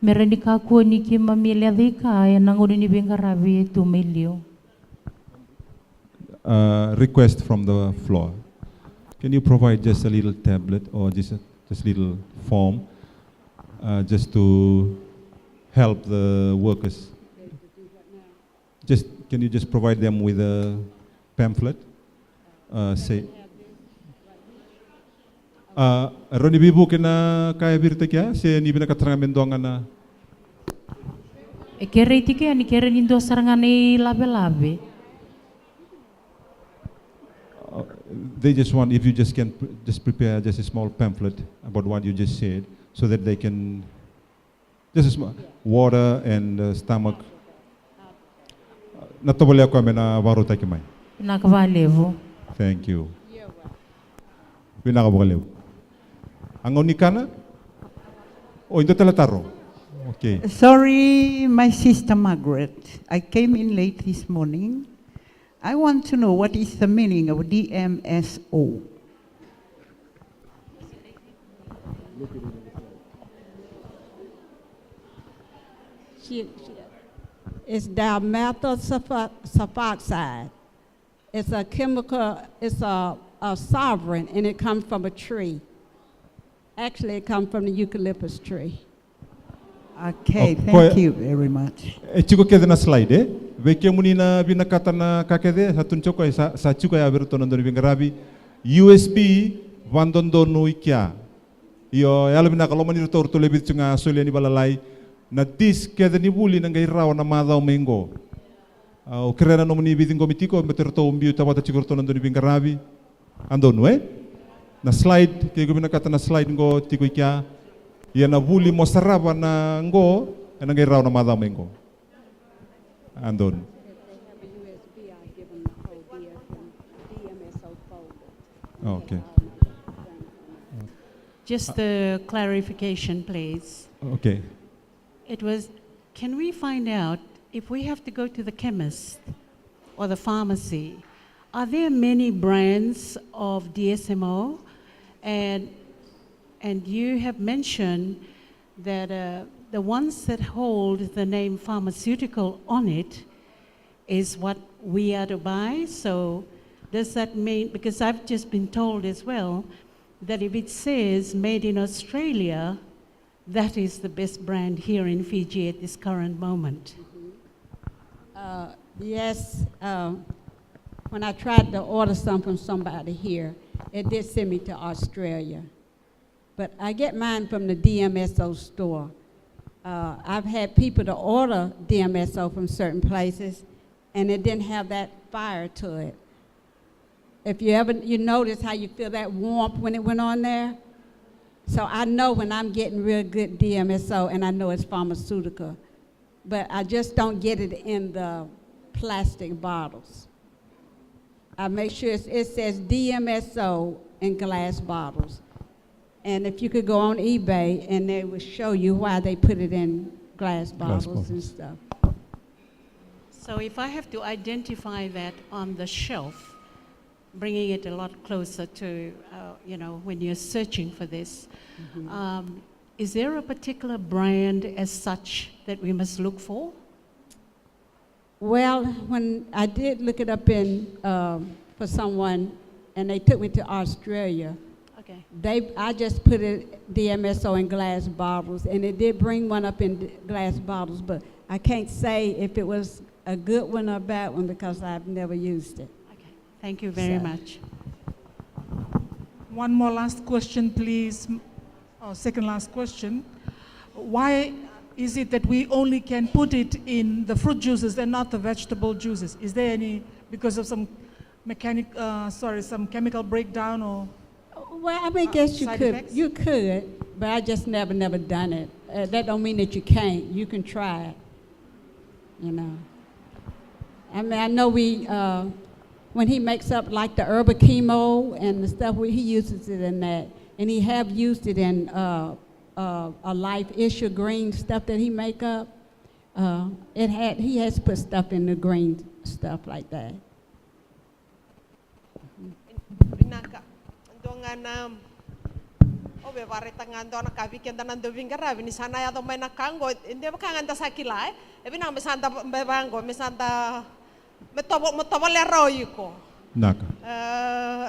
mereni kako ni ki mamilya dika ya nangono ni bengarabi tumilio. Request from the floor. Can you provide just a little tablet or just little form just to help the workers? Can you just provide them with a pamphlet? Say. Roni bibu kena kaya birta kya se ni bina katranga mendonga na. Kere itike ani kere nindo sarangane labe-labe. They just want, if you just can just prepare just a small pamphlet about what you just said, so that they can, just a small water and stomach. Natobole ako na waro takimay. Nakavalevo. Thank you. Pinakabukalew. Ang unikana? O hindi talataro? Okay. Sorry, my sister Margaret. I came in late this morning. I want to know what is the meaning of DMSO. It's dimethyl sulfoxide. It's a chemical, it's a sovereign, and it comes from a tree. Actually, it comes from the eucalyptus tree. Okay, thank you very much. Chico kede na slide veke muni na binakata na kakede hatun choko sa chuka ya berto nandoni bingarabi USB vandondo no ikia io yalo binaka lomani rto urto lebit chunga sole ni balalai na dis kede ni buli na ngai rawa na madao mengo o kerena no muni biding komitiko beterto umbiu tabata chikorto nandoni bingarabi andonu na slide ke binakata na slide ngo tiko ikia ia na buli mo saraba na ngo na ngai rawa na madao mengo andon. Okay. Just a clarification, please. Okay. It was, can we find out if we have to go to the chemist or the pharmacy, are there many brands of DSMO? And you have mentioned that the ones that hold the name pharmaceutical on it is what we are to buy. So does that mean, because I've just been told as well, that if it says made in Australia, that is the best brand here in Fiji at this current moment? Yes, when I tried to order some from somebody here, it did send me to Australia. But I get mine from the DMSO store. I've had people to order DMSO from certain places, and it didn't have that fire to it. If you notice how you feel that warmth when it went on there? So I know when I'm getting real good DMSO, and I know it's pharmaceutical, but I just don't get it in the plastic bottles. I make sure it says DMSO in glass bottles. And if you could go on eBay, and they will show you why they put it in glass bottles and stuff. So if I have to identify that on the shelf, bringing it a lot closer to, when you're searching for this, is there a particular brand as such that we must look for? Well, when I did look it up for someone, and they took me to Australia, I just put it DMSO in glass bottles, and it did bring one up in glass bottles, but I can't say if it was a good one or a bad one because I've never used it. Okay, thank you very much. One more last question, please. Second last question. Why is it that we only can put it in the fruit juices and not the vegetable juices? Is there any, because of some some chemical breakdown or? Well, I guess you could. Effects? You could, but I just never done it. That don't mean that you can't. You can try it. I mean, I know when he makes up like the herbal chemo and the stuff, he uses it in that, and he have used it in a life issue green stuff that he make up. He has put stuff in the green stuff like that. binaka. Andongan obe baretanga andona kavikenda nando vingaravi ni sana ya domai na kango inde bakanga nda sakilai ebi na mesanda bebango mesanda metobo lero yuko Naka.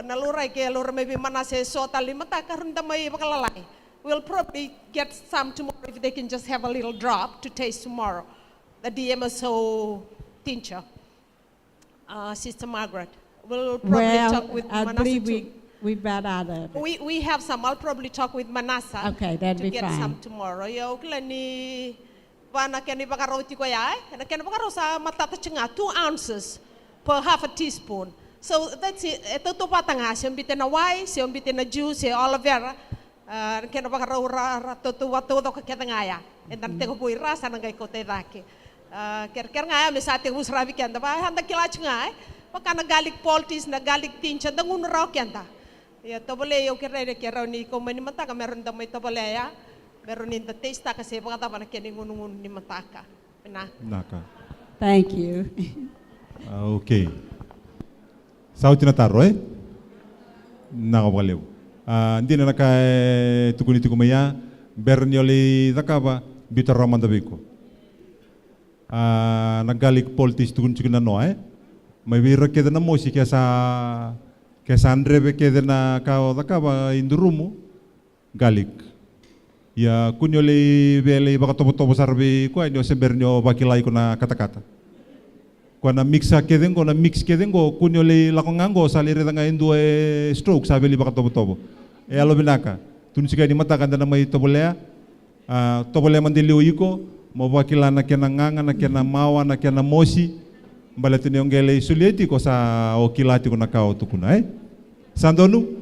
nalura ke lura maybe manase so talimata karunda mai bakalalai. We'll probably get some tomorrow if they can just have a little drop to taste tomorrow. The DMSO teacher, Sister Margaret. We'll probably talk with I Manasseh believe too. we about out of it. We have some. I'll probably talk with Manasseh Okay, that'd to be get fine. some tomorrow. Yo klani wana kani bakaroti ko yai. Na kani bakaro sa matata chinga 2 ounces per half a teaspoon. So that's it. Ito to patanga. Siyang bitin na wine, siyang bitin na juice, siyang aloe vera. Kena bakaro to wato ka ketangaya. And then teko pui rasa nang ko te daki. Ker ngaya mesate usrabi kenda ba handa kilach ngai. Baka na garlic poultice na garlic tincha dangun raw kenda. Ya tobole yo kerere kero ni ko mani mataka meron da may tobole ya. Meron in the taste ta kasi baka tama na kini ngunungun ni mataka. Na. Naka. Thank you. Okay. Sao tinataro eh? Nakapagaliw. Hindi na tukuniti kumaya, bernioli dakaba, bitaraman dabiko. Nagalik poltis tukun na no eh? May bira keda na mosi kesa andrebe keda na kao dakaba indurumo, galik. Ya kunyoli bele baka topo sarbi ko anyo se bernyo bakilay ko na kata-kata. Ko na mixa kedengo na mix kedengo kunyoli lakongango salire nga indo stroke sabi li baka topo. E alo binaka. Tun siga ni mata kanda na may tobolea. Tobolea mandiliu iko mo bakila na kena nganga na kena mawa na kena mosi. Balete ni ongele sulieti ko sa okilati ko nakao tukuna Sandonu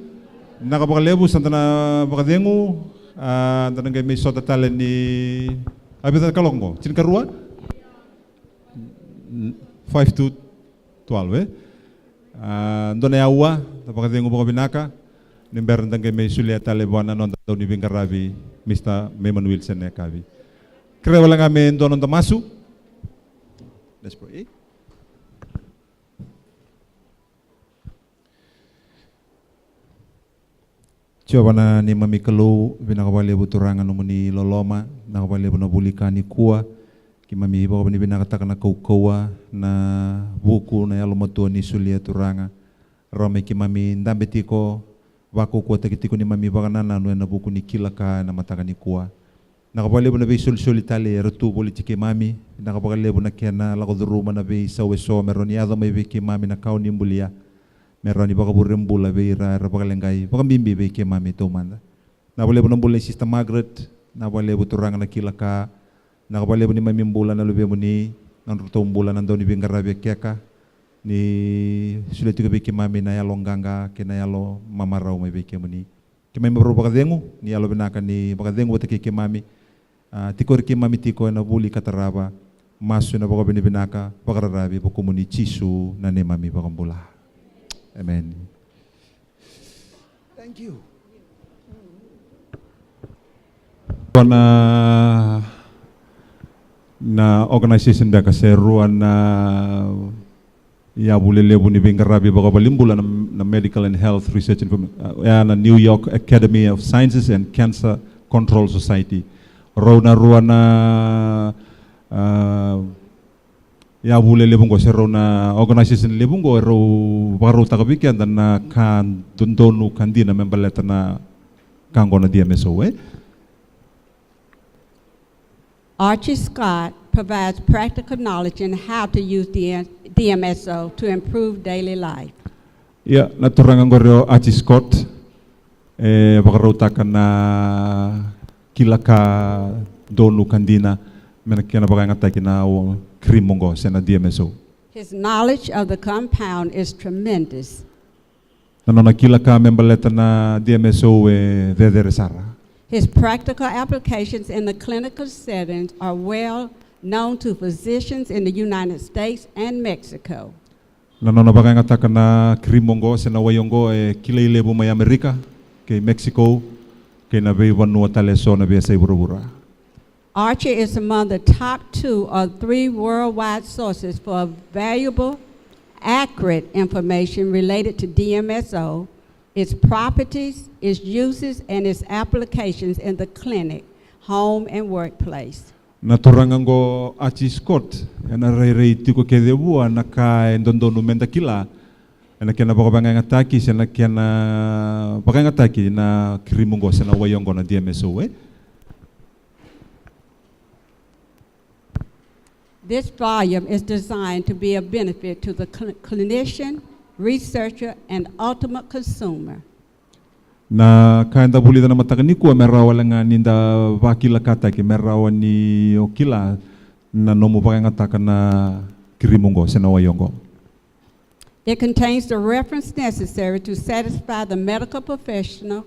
nakabakalebu santana bakadengu tanang may soda talen ni abita kalongo. Cinkarua 5 to 12 ndona yawa bakadengu baka binaka nimber ndang may sulia talebana non daw ni bingarabi Mr. Meman Wilson ne kabi. Krewa lang amin donon tamasu. Let's pray. Coba ni mami kelu binakabali buturangan numuni loloma nakabali bunabulika ni kuwa ki mami iba ni binakataka na kaukawa na buku na yalo matua ni sulia turanga rome ki mami ndambetiko wako kuwa takitiko ni mami baganana na buku ni kilaka na mataka ni kuwa nakabali bunabi sul itali retu politiki mami nakabali bunakena lakoduruma na be saweso meroni ado may ki mami na kau ni mbulia meroni baka burembula beira bakalengai baka bimbi be ke mami to manda na boleh bunambula Sister Margaret na boleh buturang na kilaka na boleh buni mami mbula na lube muni nan ruto mbula nan doni bingarabe keka ni sulit juga be ke mami na yalo nganga ke na yalo mamarau mai be ke muni ke mami bro baka dengu ni yalo benaka ni baka dengu bote ke mami tikor ke mami tiko na buli kataraba masu na baka bini benaka baka rabi baka muni cisu na ne mami baka mbula. Amen. Thank you. Na organization da kaseruan na ya bulele buni bingarabi baka balimbula na Medical and Health Research na New York Academy of Sciences and Cancer Control Society. Rona ruana ya bule lebungo sero na organization lebungo ero baru takabikian dan na kan dondonu kandina membaleta na kango na DMSO Archie Scott provides practical knowledge in how to use DMSO to improve daily life. Ya, naturangan goryo Archie Scott bakarutakan na kilaka donu kandina menakena bakanga kina krimongo sena DMSO. His knowledge of the compound is tremendous. Nanona kilaka membaleta na DMSO vederesara. His practical applications in the clinical settings are well known to physicians in the United States and Mexico. Nanona bakanga na krimongo sena wayongo kilaile bumay Amerika ke Mexico ke na be wanua taleso na be sa iburubura. Archie is among the top 2 or 3 worldwide sources for valuable, accurate information related to DMSO, its properties, its uses, and its applications in the clinic, home, and workplace. Na torangango achi Scott, na rei tiko kedebua na ka ndondonu menda kila, na kena bakabanga ngataki, na kena bakanga ngataki na kirimungo na wayongo na DMSO. This volume is designed to be a benefit to the clinician, researcher, and ultimate consumer. Na kaenda bulida na matakaniku merawa langa ninda wakila kata ki merawa ni okila na nomu pakangataka na kirimungo sena wayongo. It contains the reference necessary to satisfy the medical professional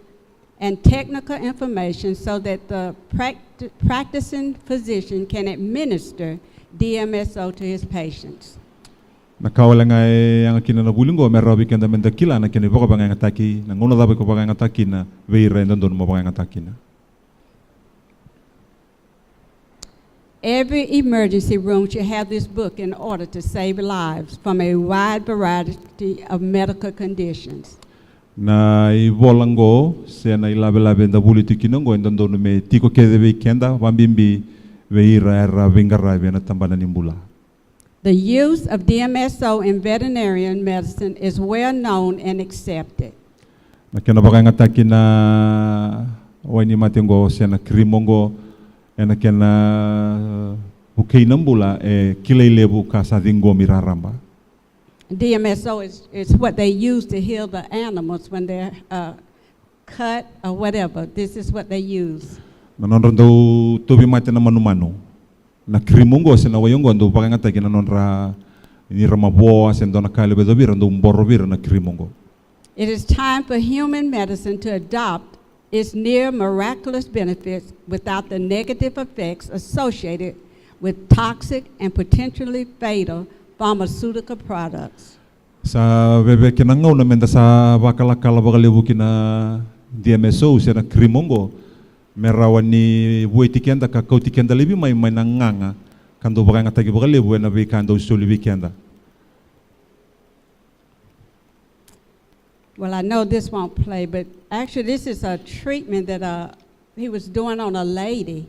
and technical information so that the practicing physician can administer DMSO to his patients. Na kawalanga ang kina na bulingo merawa bikenda menda kila na kina baka bangangataki na nguna dapat ko bangangataki na veira ndon mo bangangataki na. Every emergency room should have this book in order to save lives from a wide variety of medical conditions. Na ivolango se na ilabe nda buliti kinongo ndon me tiko kede bikenda bambimbi veira era vingara na tambana nimbula. The use of DMSO in veterinarian medicine is well known and accepted. Na kena bangangataki na wani matengo se na krimongo na kena bukainambula kilailebu kasadingo miraramba. DMSO is what they use to heal the animals when they're cut or whatever. This is what they use. Nanonro tobi mate na manu na krimungo se na wayongo ndo pakangata kina nonra ni ramaboa se ndo na kale bedobira ndo mborobira na krimungo. It is time for human medicine to adopt its near miraculous benefits without the negative effects associated with toxic and potentially fatal pharmaceutical products. Sa bebe kina ngau na menda sa bakalakala bakalebu kina DMSO se na krimungo merawani buiti kenda ka kauti kenda lebi mai nanganga kando bakangata ki bakalebu na be kando usuli kenda. Well, I know this won't play, but actually this is a treatment that he was doing on a lady,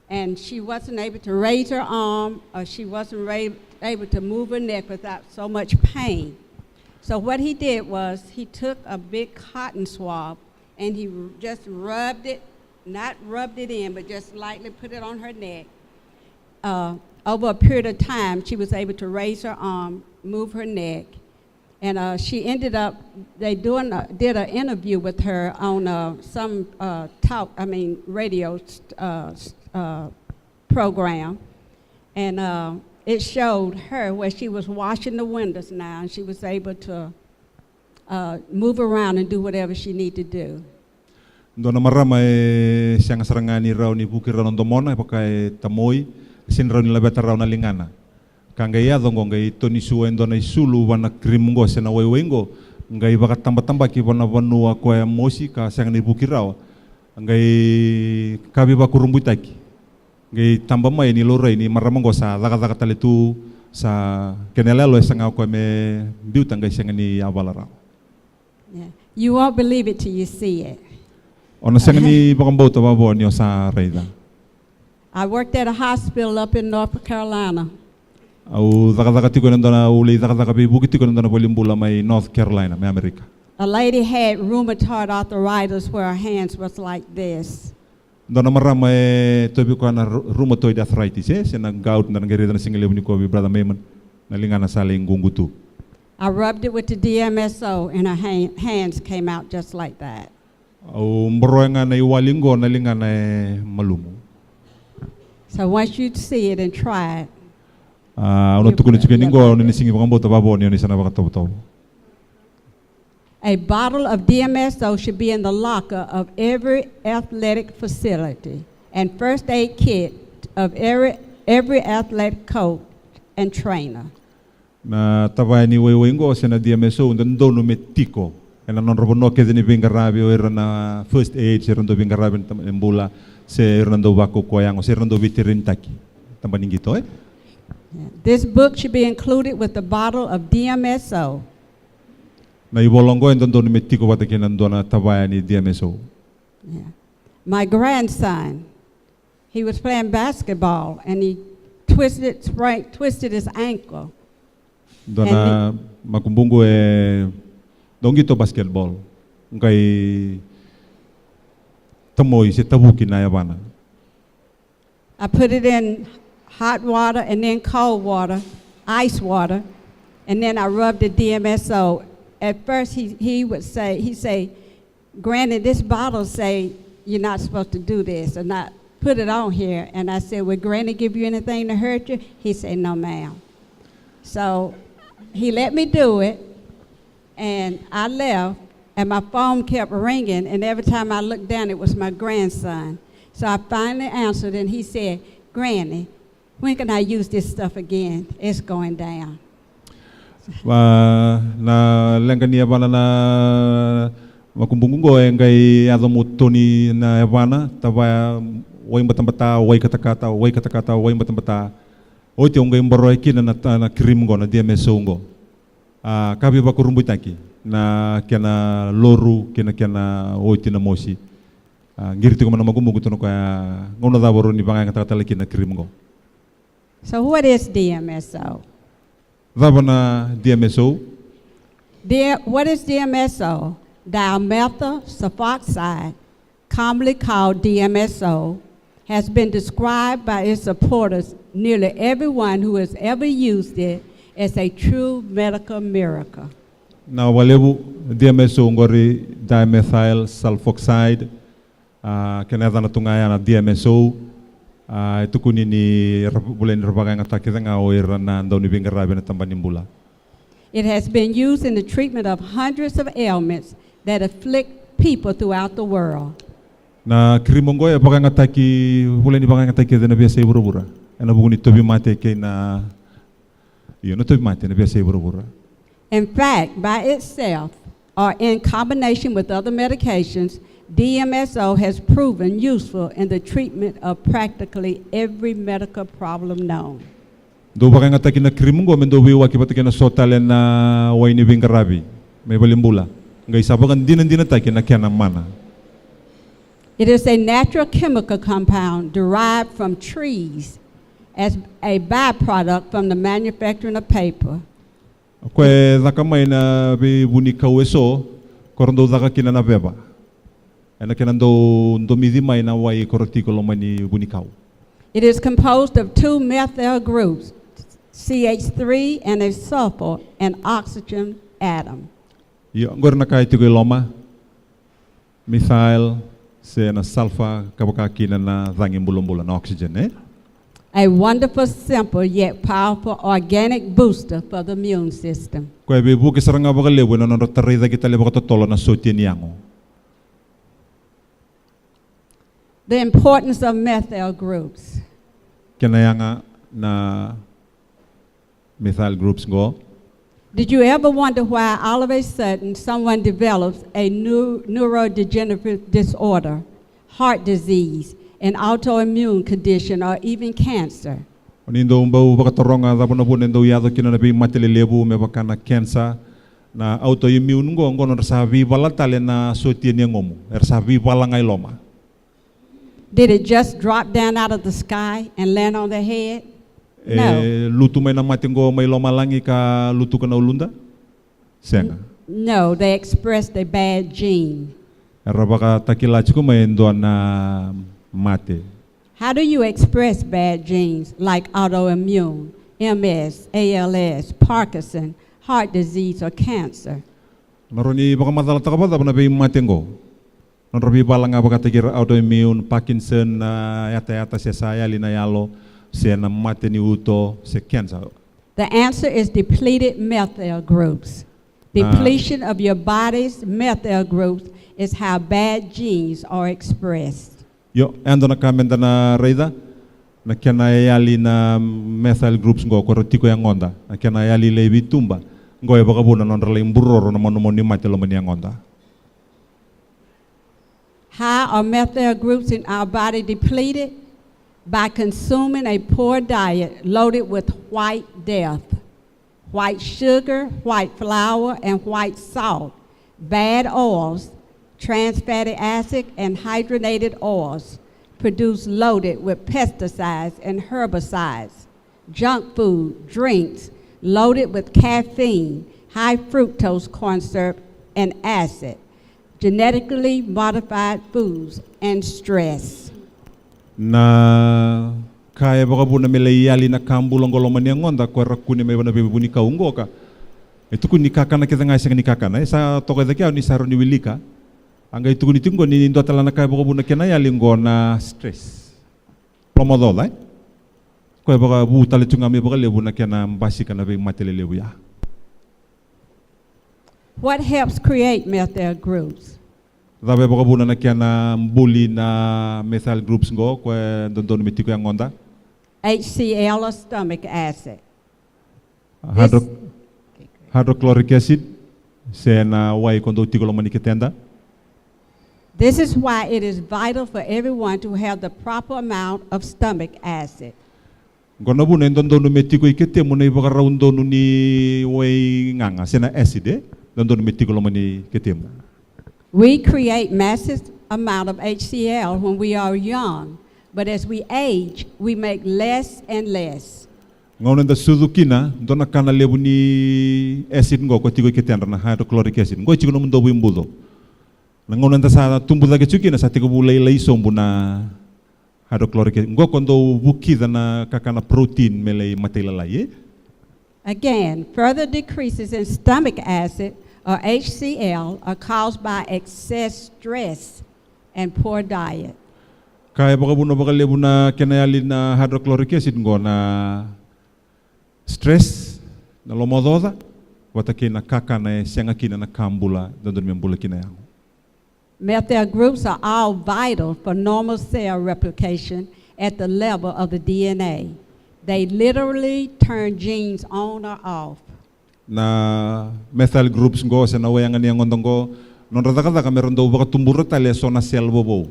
and she wasn't able to raise her arm, or she wasn't able to move her neck without so much pain. So what he did was he took a big cotton swab and he just rubbed it, not rubbed it in, but just lightly put it on her neck. Over a period of time, she was able to raise her arm, move her neck. And she ended up, did an interview with her on some radio program. And it showed her where she was washing the windows now, and she was able to move around and do whatever she needed to do. Ndona marama siyang sarangani raw ni buki raw ndomona pakai tamoi sin raw nila beta raw na lingana. Kangay adongo ngai toni suendo na isulu wana krimungo se na waiwengo ngai baka tamba ki wana vanua ko ya musika sang ni bukirao ngai kabi ba kurumbutaki ngai tamba mai ni lorei ni maramango sa daga taletu sa kenelelo sanga ko me biuta ngai sang ni abalarao. Yeah. You won't believe it till you see it. Ona sang ni bakamboto babo ni sa reida. I worked at a hospital up in North Carolina. Au daga tiko ndona uli daga be buki tiko ndona bolimbula mai North Carolina, mai America. A lady had rheumatoid arthritis where her hands was like this. Ndona marama tobi ko na rheumatoid arthritis se na gout na ngere na single ni ko bi brother Mayman na lingana sale ngungutu. I rubbed it with the DMSO and her hands came out just like that. Au mbroenga na iwalingo na lingana malumu. So once you see it and try it. Ono tukuni chikeningo ni singi bakamboto babo ni sana bakatobo. A bottle of DMSO should be in the locker of every athletic facility and first aid kit of every athletic coach and trainer. Na tabay ni wengo sena DMSO ndonu metiko ena non robono ke ni bingarabi o era na first aid se rondo bingarabi mbula se rondo bako koyang se rondo vitirin taki tambaning gito This book should be included with the bottle of DMSO. Na ibolongo en dondo ni metiko wata kinan dona tabaya ni DMSO. Yeah. My grandson, he was playing basketball and he twisted his ankle. Dona makumbungu dongito basketball. Ngai tamoy si tabuki na yabana. I put it in hot water and then cold water, ice water, and then I rubbed the DMSO. At first he'd say, Granny, this bottle say you're not supposed to do this or not put it on here. And I said, would Granny give you anything to hurt you? He said, no, ma'am. So he let me do it, and I left, and my phone kept ringing, and every time I looked down, it was my grandson. So I finally answered, and he said, Granny, when can I use this stuff again? It's going down. Na lenga ni yabana na makumbungu ngai adamutoni na yabana tabaya wai matambata wai katakata wai matambata oti ngai mboroi kina na krim go na DMSO ngo kabi ba kurumbutaki na kena loru kena oti na mosi ngiriti ko mana makumbungu tono kaya ngono da boru ni banga katakata leki na krim ngo. So what is DMSO? Vabana DMSO. What is DMSO? Dimethyl sulfoxide, commonly called DMSO, has been described by its supporters, nearly everyone who has ever used it, as a true medical miracle. Na walebu DMSO ngori dimethyl sulfoxide kenada na tungaya na DMSO itu kuni ni bulan berbagai ngata kita ngawir na ndau ni bingarabe na tambanimbula. It has been used in the treatment of hundreds of ailments that afflict people throughout the world. Na krimongo ya bagai ngata ki bulan ni bagai ngata ki na biasa ibura-bura. Ena buguni tobi mate ke na iyo na tobi mate na biasa ibura-bura. In fact, by itself or in combination with other medications, DMSO has proven useful in the treatment of practically every medical problem known. Do bagai ngata ki na krimongo mendo wiwa ki patake na sotale na waini bingarabi may balimbula. Ngai sabagan din taki na kya mana. It is a natural chemical compound derived from trees as a byproduct from the manufacturing of paper. Kwe dakamay na bi bunika weso korondo daka kina na beba. Ena kinando domidimay na way korotikulo mani bunikau. It is composed of two methyl groups, CH3 and a sulfur and oxygen atom. Ngor na kahit ko loma methyl se na sulfur kabaka kina na dangin bulong-bulong na oxygen eh. A wonderful, simple, yet powerful organic booster for the immune system. Kaya bibu kisarang nga baka lewe na narotarida kita lewe katotolo na sotin yango. The importance of methyl groups. Kaya nga na methyl groups go. Did you ever wonder why all of a sudden someone develops a new neurodegenerative disorder, heart disease, an autoimmune condition, or even cancer? Onindo umbau baka toronga dapo na po nendo yado kina na bi matilelebu me baka na cancer na autoimmune go ngono sabi balatale na sotin yangomu sabi balangai loma. Did it just drop down out of the sky and land on their head? No. Lutu may na matingo may loma langi ka lutu ka na ulunda? Senga. No, they expressed a bad gene. Baka takilachi ko may endo na mate. How do you express bad genes like autoimmune, MS, ALS, Parkinson, heart disease, or cancer? Naroni baka madalata ka ba dapat na ba yung matingo? Narabi balang nga baka tagir autoimmune, Parkinson, yata-yata siya saya, linayalo, siya na mate ni uto, siya cancer. The answer is depleted methyl groups. Depletion of your body's methyl groups is how bad genes are expressed. Yo, ando na kamenda na reida, na kinayali na methyl groups ngo korotiko yang onda, na kinayali lebi tumba, ngo ya baka buna nonrala yung buroro na monomoni mate lo mani yang onda. How are methyl groups in our body depleted? By consuming a poor diet loaded with white death. white sugar, white flour, and white salt, bad oils, trans fatty acid, and hydrogenated oils, produced loaded with pesticides and herbicides, junk food, drinks loaded with caffeine, high fructose corn syrup, and acid, genetically modified foods, and stress. Na kaya baka buna melayali na kambulang golomani ang onda kwa rakuni may bana bibuni ka ungoka. Ito kun nikakana kita ngai sang nikakana sa toka daki ni saro ni wilika. Anga itu kun itingo ni ndo atala na kaya baka buna kena ya lingo na stress. Promodola. Kwa baka bu tale tunga me baka lebu na kena mbasi kana be matele lebu ya. What helps create methyl groups? Dabe baka buna na kena mbuli na methyl groups ngo kwa ndondon mitiko yang onda. HCl or stomach acid. Hydrochloric acid sena wai kondo tiko lomani ketenda. This is why it is vital for everyone to have the proper amount of stomach acid. Gona buna ndondon mitiko ikete muna ibaka raundonu ni wai nganga sena acid ndondon mitiko lomani ketemu. We create massive amount of HCl when we are young, but as we age, we make less and less. Ngona nda sudukina ndona kana lebu ni acid ngo ko tigo ketenda na hydrochloric acid ngo chiko no ndo bimbudo. Na ngona nda sa tumbu da kechukina sa tigo bulai lai sombu na hydrochloric acid ngo kondo bukida na kakana protein melei matela lai. Again, further decreases in stomach acid or HCl are caused by excess stress and poor diet. Kaya baka lebu na kenayali na hydrochloric acid ngo na stress na lomododa watake na kaka na sianga kina na kambula dandon membula kina yango. Methyl groups are all vital for normal cell replication at the level of the DNA. They literally turn genes on or off. Na methyl groups ngo sa nawayangan niya ngondong ko non radakada ka meron daw baka tumburo tale so na cell bobo.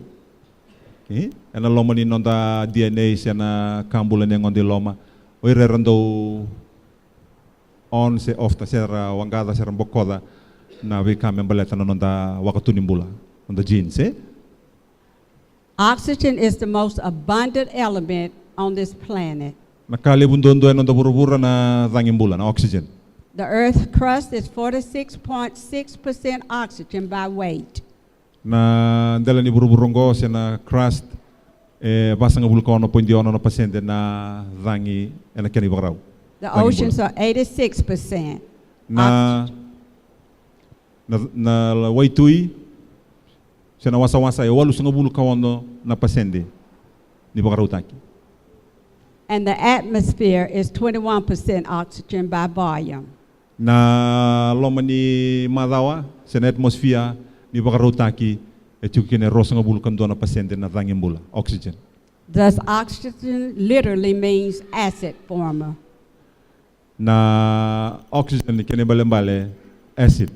Okay? Ana loma ni nonda DNA sa na kambula niya ngondi loma. Oy reron daw on se off ta sera wangada sera bokoda na we kame baleta nonda wakatunimbula on the genes eh? Oxygen is the most abundant element on this planet. Nakalibundondo nonda burubura na dangimbula na oxygen. The Earth's crust is 46.6% oxygen by weight. Na dala ni buruburungo sa na crust basa nga vulkano po hindi ono na pasende na dangi na kani bagraw. The oceans are 86%. Na waitui sa na wasa-wasa walo sa nga vulkano na pasende ni bagraw taki. And the atmosphere is 21% oxygen by volume. Na loma ni madawa sa na atmosphere ni bagraw taki etukine rosa nga vulkan do na pasende na dangimbula oxygen. Thus, oxygen literally means acid former. Na oxygen ni kene balembale acid.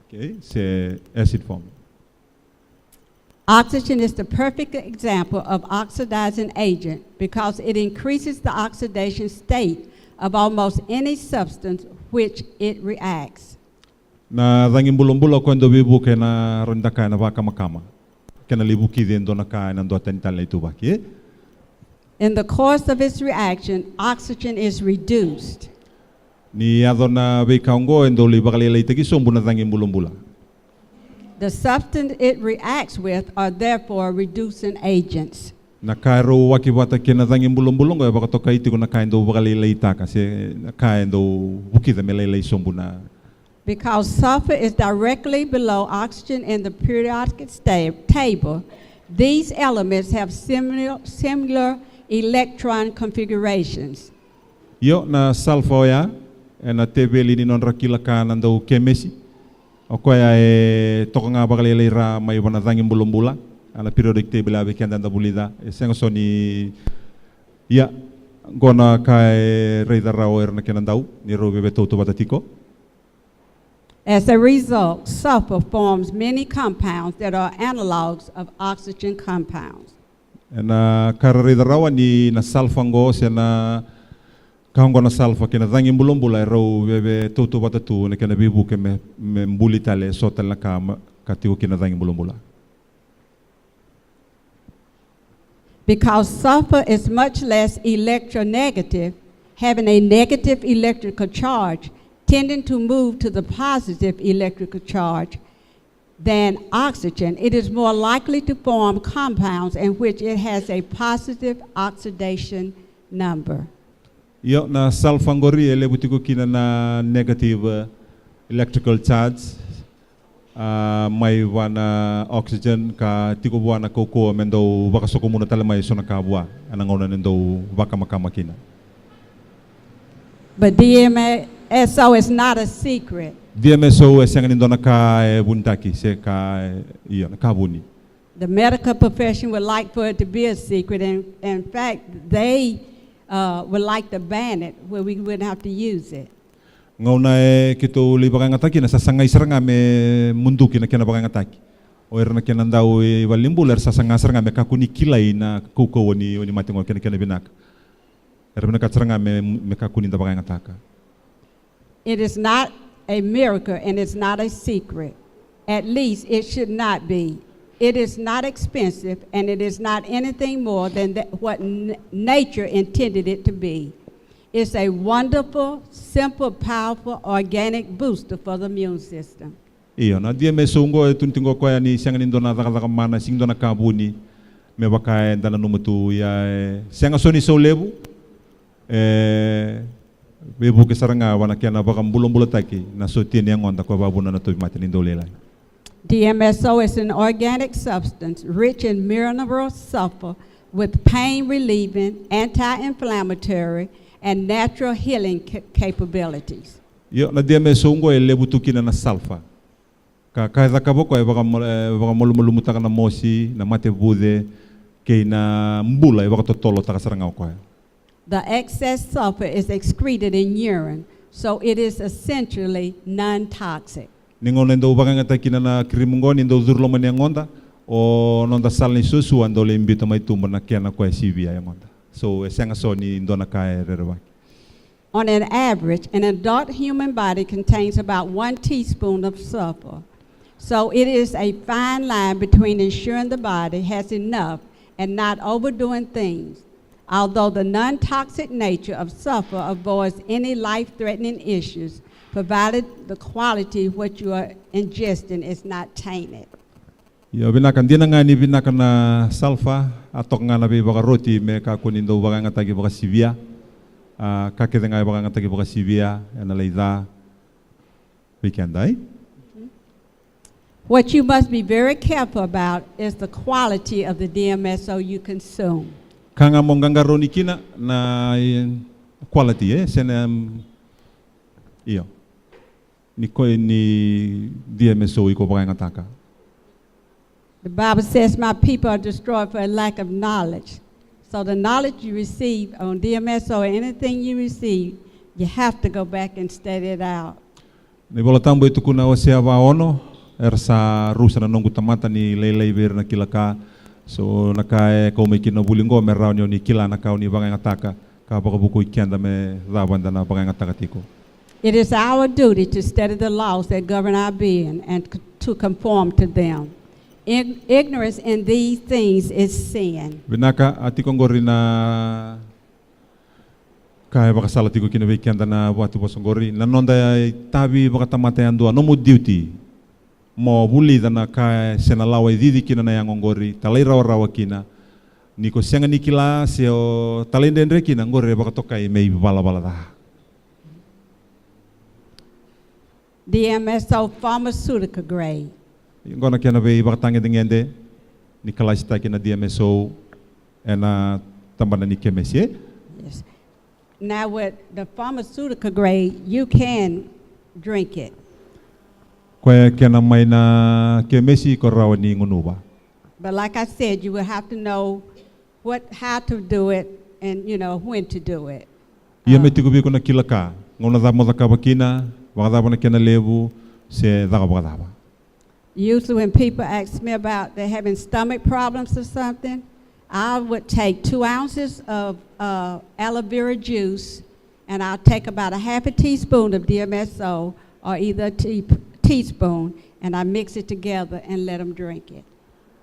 Okay, c'est acid form. Oxygen is the perfect example of oxidizing agent because it increases the oxidation state of almost any substance which it reacts. Na dangin bulong-bulo kwendo bibu kena ronda kaya na baka makama. Kena libu kidin do na kaya nando atanitan la ito baki. In the course of its reaction, oxygen is reduced. Ni ado na bikaungo endo li bakali la itagi sombu na dangin bulong-bula. The substance it reacts with are therefore reducing agents. Na karo wakibata kena dangin bulong-bulong ko baka toka iti ko na kaya endo bakali la ita kasi kaya endo bukida melay la sombu na. Because sulfur is directly below oxygen in the periodic table, these elements have similar electron configurations. Yo na sulfur ya na tebeli ni non rakila ka nando kemesi. O kaya toka nga bakali la ira may wana dangin bulong-bula. Ala periodic table abi kanda da bulida. Sengo so ni ya gona kay rei da rawer na kenandau ni robe beto to batatiko. As a result, sulfur forms many compounds that are analogs of oxygen compounds. Na karare da rawa ni na sulfango sa na Kahongona salfa kena dangi mbula e rau bebe tutu watatu ne kena bibu ke me mbuli tale sotel na kama katiwa kena dangi mbula. Because sulfur is much less electronegative, having a negative electrical charge, tending to move to the positive electrical charge than oxygen, it is more likely to form compounds in which it has a positive oxidation number. Yo na sulfa ngori ele butiko kina na negative electrical charge mai wana oxygen ka tiko buana koko mendo baka soko muna tale mai sona kabua anangona nendo baka makama kina. But DMSO is not a secret. DMSO e senga nindo na ka buntaki se ka iyo na kabuni. The medical profession would like for it to be a secret, and in fact, they would like to ban it where we wouldn't have to use it. Ngauna e kito li baka ngataki na sasanga isaranga me munduki na kena baka ngataki. O era na kena ndau e walimbuler sasanga saranga me kakuni kilai na kuko oni matingo kena binaka. Era na katsaranga me kakuni nda baka ngataka. It is not a miracle and it's not a secret. At least it should not be. It is not expensive and it is not anything more than what nature intended it to be. It's a wonderful, simple, powerful, organic booster for the immune system. Iyo na DMSO ngo e tuntingo kwa ni sianga nindo na daka mana singdo na kabuni me baka ndana numatu ya sianga soni so lebu bebu ke saranga wana kena baka mbulombulo taki na so tiene ngonda kwa babu na to mati nindo lela. DMSO is an organic substance rich in mineral sulfur with pain-relieving, anti-inflammatory, and natural healing capabilities. Yo na DMSO ngo e lebu tukina na sulfur. Ka kaboko e baka molumulu mutaka na mosi na mate bude ke na mbula e baka totolo taka saranga kwa. The excess sulfur is excreted in urine, so it is essentially non-toxic. Ningon ndo baka ngata kina na krimungoni ndo zurlo mani ngonda o nonda salni susu ando le imbita mai tumba na kena kwa sivia ngonda. So esenga so ni ndo na kae rerwa. On an average, an adult human body contains about 1 teaspoon of sulfur. So it is a fine line between ensuring the body has enough and not overdoing things. Although the non-toxic nature of sulfur avoids any life-threatening issues, provided the quality of what you are ingesting is not tainted. Yo binakan dina ngani binakan na sulfur atok ngana be baka roti me ka kunindo baka ngata gi baka sivia ka kede ngai baka ngata gi baka sivia na leida weekendai. What you must be very careful about is the quality of the DMSO you consume. Kanga monganga roni kina na quality sena iyo ni DMSO iko baka ngataka. The Bible says my people are destroyed for a lack of knowledge. So the knowledge you receive on DMSO or anything you receive, you have to go back and study it out. Ni bola tambo itu kuna osea wa ono ersa rusa na nongu tamata ni lelei ber na kilaka so nakae ko me kino bulingo me raunio ni kila na kauni baka ngataka ka baka buku ikianda me rabanda na baka ngataka tiko. It is our duty to study the laws that govern our being and to conform to them. Ignorance in these things is sin. Binaka atiko ngori na kaya baka sala tiko kina weekend na watu bosongori na nonda tabi baka tamata andua no mu duty mo buli dana kaya sena lawa didi kina na yangongori talai rawa kina niko senga nikila seo talendendre kina ngori baka tokai mei bala da. DMSO pharmaceutical grade. Ngona kena be baka tangi dengende nikala sta kina DMSO ena tambana ni kemesie. Yes. Now with the pharmaceutical grade, you can drink it. Kwa kena mai na kemesi ko rawani ngunuba. But like I said, you will have to know how to do it and when to do it. Ia me tiku biko na kilaka ngona da moda ka bakina wada na kena lebu se daga bagada. Usually when people ask me about they're having stomach problems or something, I would take 2 ounces of aloe vera juice and I'll take about a half a teaspoon of DMSO or either a teaspoon, and I mix it together and let them drink it.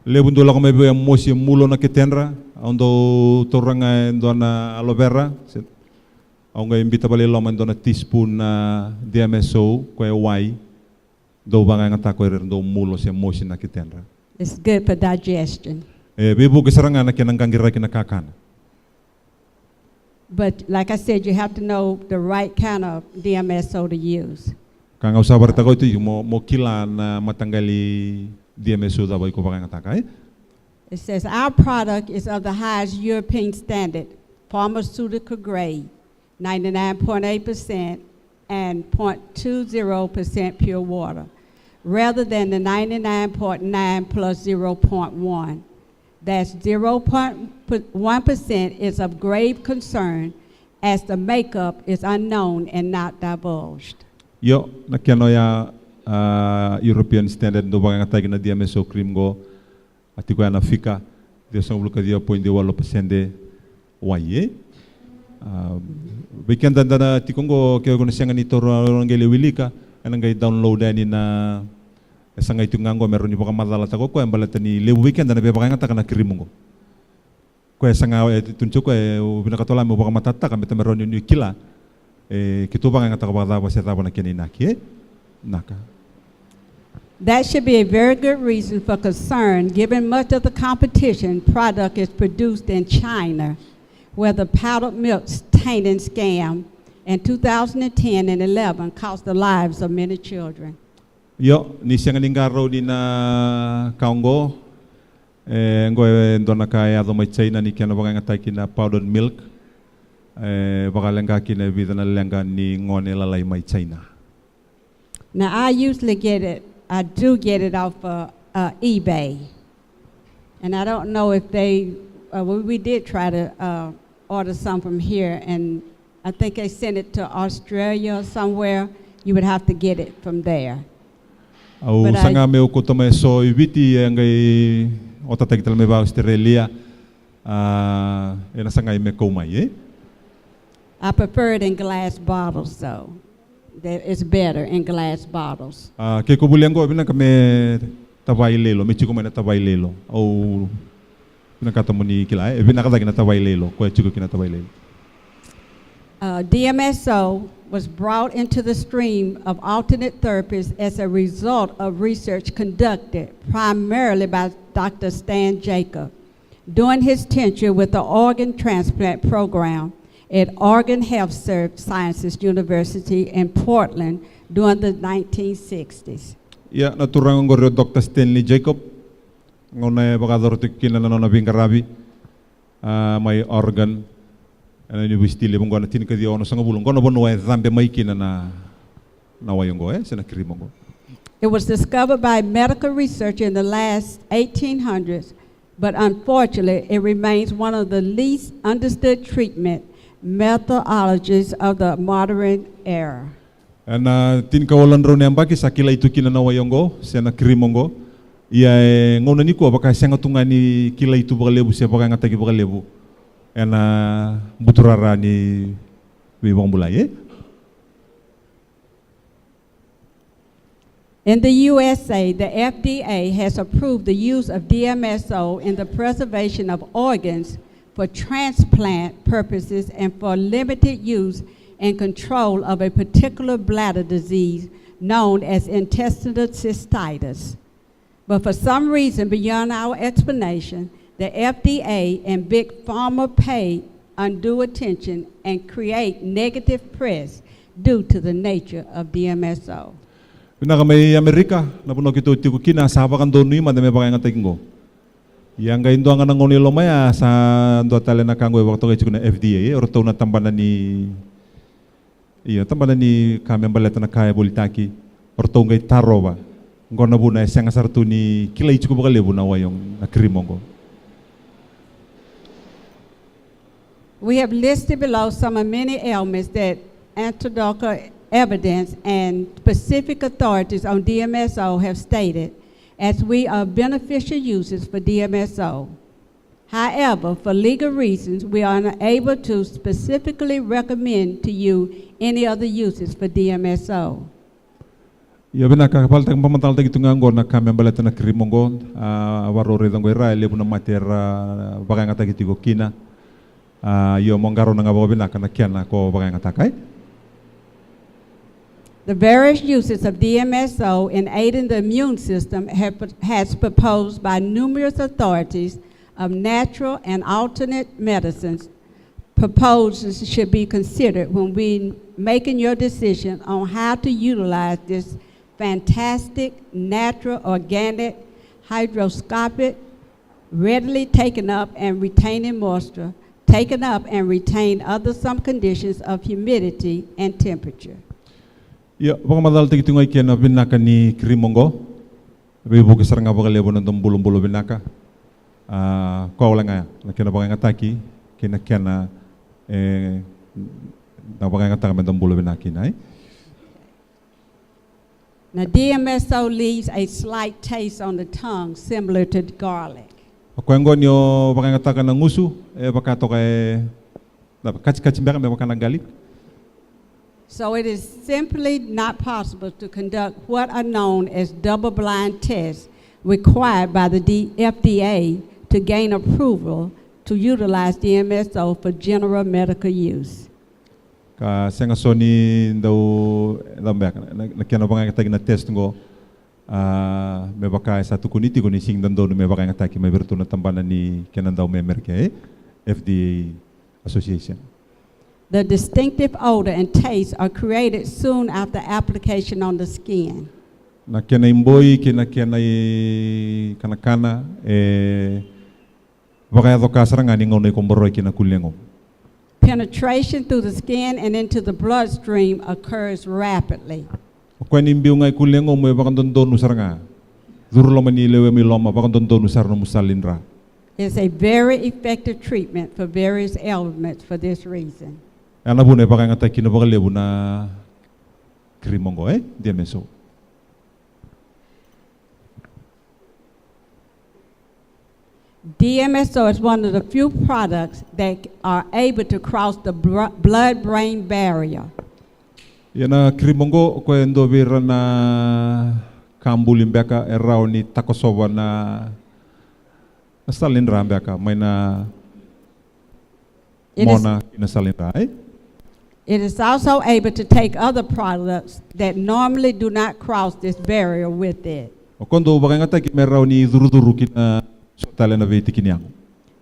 Lebu ndola ko mebe mosi mulo na kitenra, ondo toranga ndona aloe vera, aunga imbita bale loma ndona teaspoon na DMSO ko e wai, do banga ngata ko ndo mulo se mosi na kitenra. It's good for digestion. Bebu ke saranga na kinangangira kinakakana. But like I said, you have to know the right kind of DMSO to use. Kanga usabar tago itu mo kila na matanggali DMSO da boy ko banga ngata eh? It says our product is of the highest European standard, pharmaceutical grade, 99.8% and 0.20% pure water, rather than the 99.9 plus 0.1. That's 0.1% is of grave concern as the makeup is unknown and not divulged. Yo nakiano ya European standard do banga ngata na DMSO cream go atiko ya nafika dia song buluka dia 0.8% waye. Bikin dana tikongo kaya kung siyang nito ngeli wilika anang download ani na sanga itu ngango meron ni baka madala tako ko ang balata ni lebu weekend na bebaka ngata kana kirimungo ko sanga tunjuk ko binakatola mo baka matata kami meron ni kila kito baka ngata ko baka sa tabo na kininaki naka. That should be a very good reason for concern given much of the competition product is produced in China, where the powdered milk tainting scam in 2010 and 11 cost the lives of many children. Yo, ni siyang ningaro ni na kaungo, ngo ndona kaya do may China ni kaya baka ngatay kina powdered milk, baka langka kina vida na langka ni ngone lalay may China. Now I usually I do get it off eBay, and I don't know if we did try to order some from here, and I think they sent it to Australia or somewhere. You would have to get it from there. Au sanga me ko tome so ibiti ngai otatag tal me ba Australia ena sanga me ko mai I prefer it in glass bottles though. It's better in glass bottles. Ke ko buliango bina kame tabay lelo me chiko me na tabay lelo au bina katamo ni kila bina kada kina tabay lelo ko chiko kina tabay lelo. DMSO was brought into the stream of alternate therapies as a result of research conducted primarily by Dr. Stan Jacob during his tenure with the organ transplant program at Oregon Health Sciences University in Portland during the 1960s. Ya, naturang ngoro Dr. Stanley Jacob ngone bakador tikina na bingarabi may organ. It was discovered by medical research in the last 1800s, but unfortunately, it remains one of the least understood treatment methodologies of the modern era. And tinkawalan ro niyang baki sakila itu kinanawayongo, sena krimongo, iya ngona ni ko baka siya tungani kila itu bagalebu siya baka ngatagi bagalebu. And buturara ni bibang bulay. In the USA, the FDA has approved the use of DMSO in the preservation of organs for transplant purposes and for limited use and control of a particular bladder disease known as intestinal cystitis. But for some reason beyond our explanation, the FDA and Big Pharma pay undue attention and create negative press due to the nature of DMSO. Pinaka may Amerika, napuno kito tiko kina sahabakan doon ni madame baka nga tagingo. Yang ga indo nga nangonilo maya sa ndo tale na kango wakto kay na FDA or to na tambanan ni tambanan ni kami baleta na kaya bulitaki or to ngay taroba. Ngona buna isang asartu ni kilay chiko baka lebu na wayong nakrimongo. We have listed below some of many ailments that anecdotal evidence and specific authorities on DMSO have stated as we are beneficial uses for DMSO. However, for legal reasons, we are unable to specifically recommend to you any other uses for DMSO. Ya bina ka kapal tang pamantal tagi tungango na kami ambalat na krimongo warore dango ira lebu na matera baganga tagi tigo kina yo mongaro na ngabo bina kana kiana ko baganga takai. The various uses of DMSO in aiding the immune system has proposed by numerous authorities of natural and alternate medicines. Proposals should be considered when we making your decision on how to utilize this fantastic, natural, organic, hydroscopic, readily taken up and retaining moisture, taken up and retain other some conditions of humidity and temperature. Ya, baka madal tagi tungoy kiana binaka ni krimongo, bibu kisar nga baka lebo nandong bulong-bulo binaka, kwa wala nga, na kiana baka nga taki, kiana na baka nga taka nandong bulo binaki na Now, DMSO leaves a slight taste on the tongue, similar to garlic. Kwengo nyo baka nga taka ng uso, baka to kay kacik-kacik baka may baka nagalit. So it is simply not possible to conduct what are known as double-blind tests required by the FDA to gain approval to utilize DMSO for general medical use. Ka senga soni daw lambek nakiano baka nga tagi na test ngo may baka sa tukuniti ko ni sing dan daw may baka nga tagi may virtu na tambanan ni kenan daw may merke FDA Association. The distinctive odor and taste are created soon after application on the skin. Na kena imboy kena kana baka do kasara nga ni ngonoy komboroy kena kulengo. Penetration through the skin and into the bloodstream occurs rapidly. Kung imbiyo nga kulengo mo baka dondo nusar nga. Durulo manilewe mi loma baka dondo nusar no musalinra. It's a very effective treatment for various ailments for this reason. Ana bune baka nga taki na baka lebu na krimongo DMSO. DMSO is one of the few products that are able to cross the blood-brain barrier. Yana krimongo ko endo bira na kambulim beka erao ni takosowa na salindra beka may na mona ina salindra It is also able to take other products that normally do not cross this barrier with it. Kondo baka nga taki merao ni duruduru kina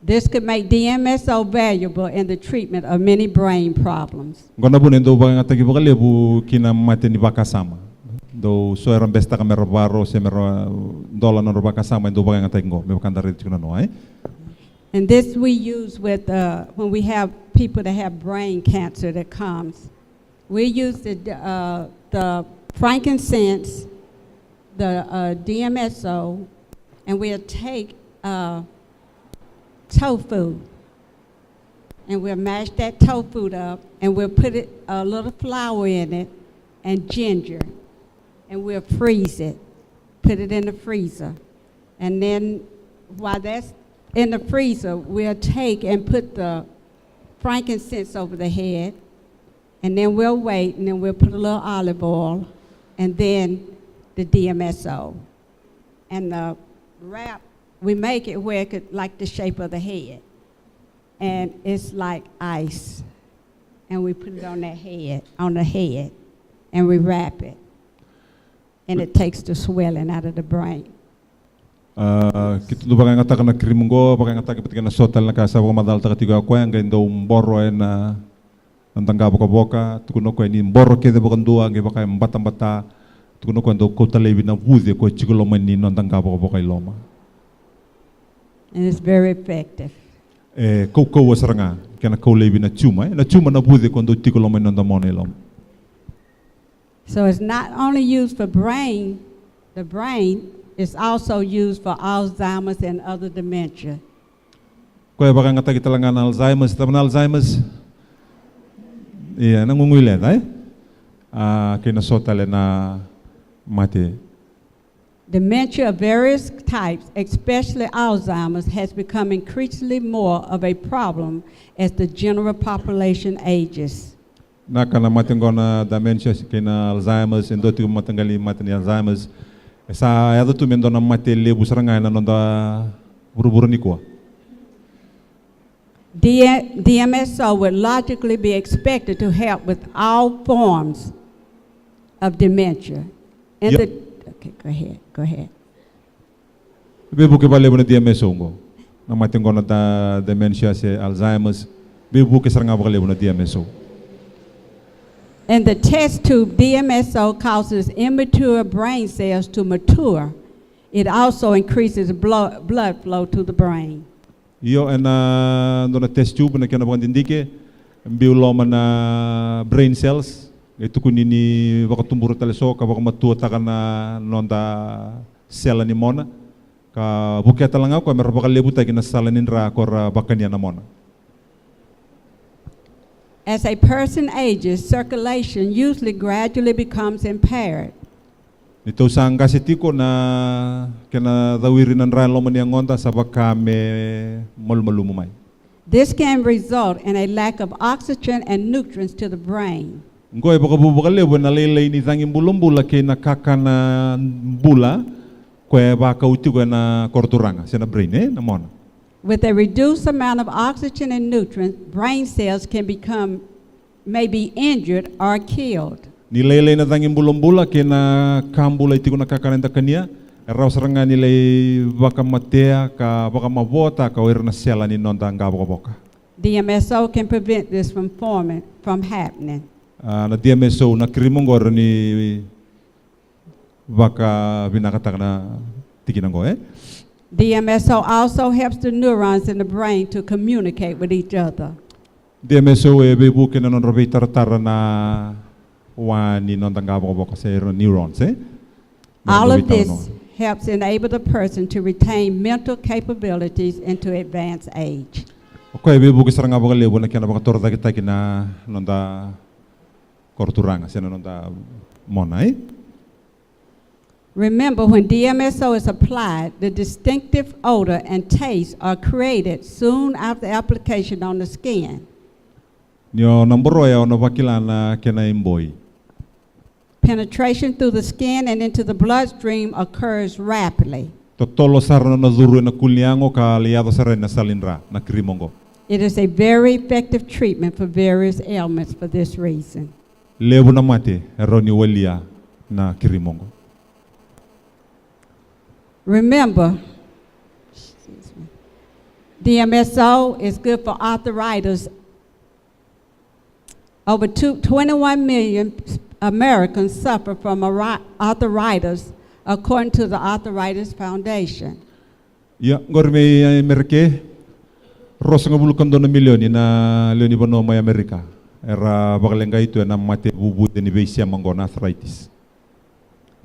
This could make DMSO valuable in the treatment of many brain problems. Gona bu nendo baka nga tagi baka lebu kina mate ni baka sama. Do so eram besta ka mero baro se mero dola no baka sama endo baka nga tagi ngo me baka ndare tikuna no And this we use with when we have people that have brain cancer that comes. We use the frankincense, the DMSO, and we'll take tofu, and we'll mash that tofu up, and we'll put a little flour in it, and ginger, and we'll freeze it, put it in the freezer, and then while that's in the freezer, we'll take and put the frankincense over the head, and then we'll wait, and then we'll put a little olive oil, and then the DMSO, and the wrap. We make it where it could like the shape of the head, and it's like ice, and we put it on the head, and we wrap it, and it takes the swelling out of the brain. Kita do baka nga taka na krimongo baka nga taka patika na sotal na kasa baka madal taka tiga ko ang gendo mboro na nantanga boka boka tukuno ko ni mboro ke de baka ndua nge baka mbata tukuno ko ndo kota lebi na vuze ko chikulo mani nantanga boka boka iloma. And it's very effective. Kau wasaranga kana kau lebi na chuma na vuze ko ndo chikulo mani nantamo iloma. So it's not only used for the brain, it's also used for Alzheimer's and other dementia. Kaya baka nga tagi talaga na Alzheimer's, tama na Alzheimer's, nangungulit kaya nasotale na mate. Dementia of various types, especially Alzheimer's, has become increasingly more of a problem as the general population ages. Naka na matingo na dementia kina Alzheimer's, endo tu matanggali matani Alzheimer's. Sa yado tu mendo na matele busaranga na nonda buru-buru ni ko. DMSO would logically be expected to help with all forms of dementia. Okay, go ahead. Bibu ke bale bona DMSO ngo. Na matingo na da dementia se Alzheimer's. Bibu ke saranga bale bona DMSO. And the test tube DMSO causes immature brain cells to mature. It also increases blood flow to the brain. Yo na dona test tube na kena bang indike bioloma na brain cells itu kunini baka tumburo taleso ka baka matua taka na nonda sela ni mona ka buketa lang ako meron baka lebuta kina sala ninra kor bakanya na mona. As a person ages, circulation usually gradually becomes impaired. Ito sang kasi tiko na kena dawirin ng ralo man yang ngonda sa baka me malumay. This can result in a lack of oxygen and nutrients to the brain. Ngoy baka bubakale bo nalaylay ni tanging bula kay nakakana bula kaya baka utigo na korturanga sa na brain na mona. With a reduced amount of oxygen and nutrients, brain cells may be injured or killed. Nilaylay na tanging bula kay na kambula itigo nakakanenta kanya raw saranga nilay baka matea ka baka mabota ka wer na sela ni nonda ngabo boka. DMSO can prevent this from happening. Na DMSO na krimongor ni baka binakatak na tikinango DMSO also helps the neurons in the brain to communicate with each other. DMSO bebu kena non robi tartara na wani non tangabo boka sa neurons All of this helps enable the person to retain mental capabilities into advanced age. Okay, bebu kisaranga boka lebo na kena baka torda kita kina nonda korturanga sena nonda mona Remember, when DMSO is applied, the distinctive odor and taste are created soon after application on the skin. Nyo namboro ya ono bakila na kena imboy. Penetration through the skin and into the bloodstream occurs rapidly. Totolo sarna na duru na kuliango ka liado sarena na salinra na krimongo. It is a very effective treatment for various ailments for this reason. Lebu na mate eroni walia na krimongo. Remember, DMSO is good for arthritis. Over 21 million Americans suffer from arthritis, according to the Arthritis Foundation. Ya, gorme Amerike, rosanga bulukan dono milioni na leoni bono may Amerika. Era bakalenga ito na mate bubu ni beisia mangona arthritis.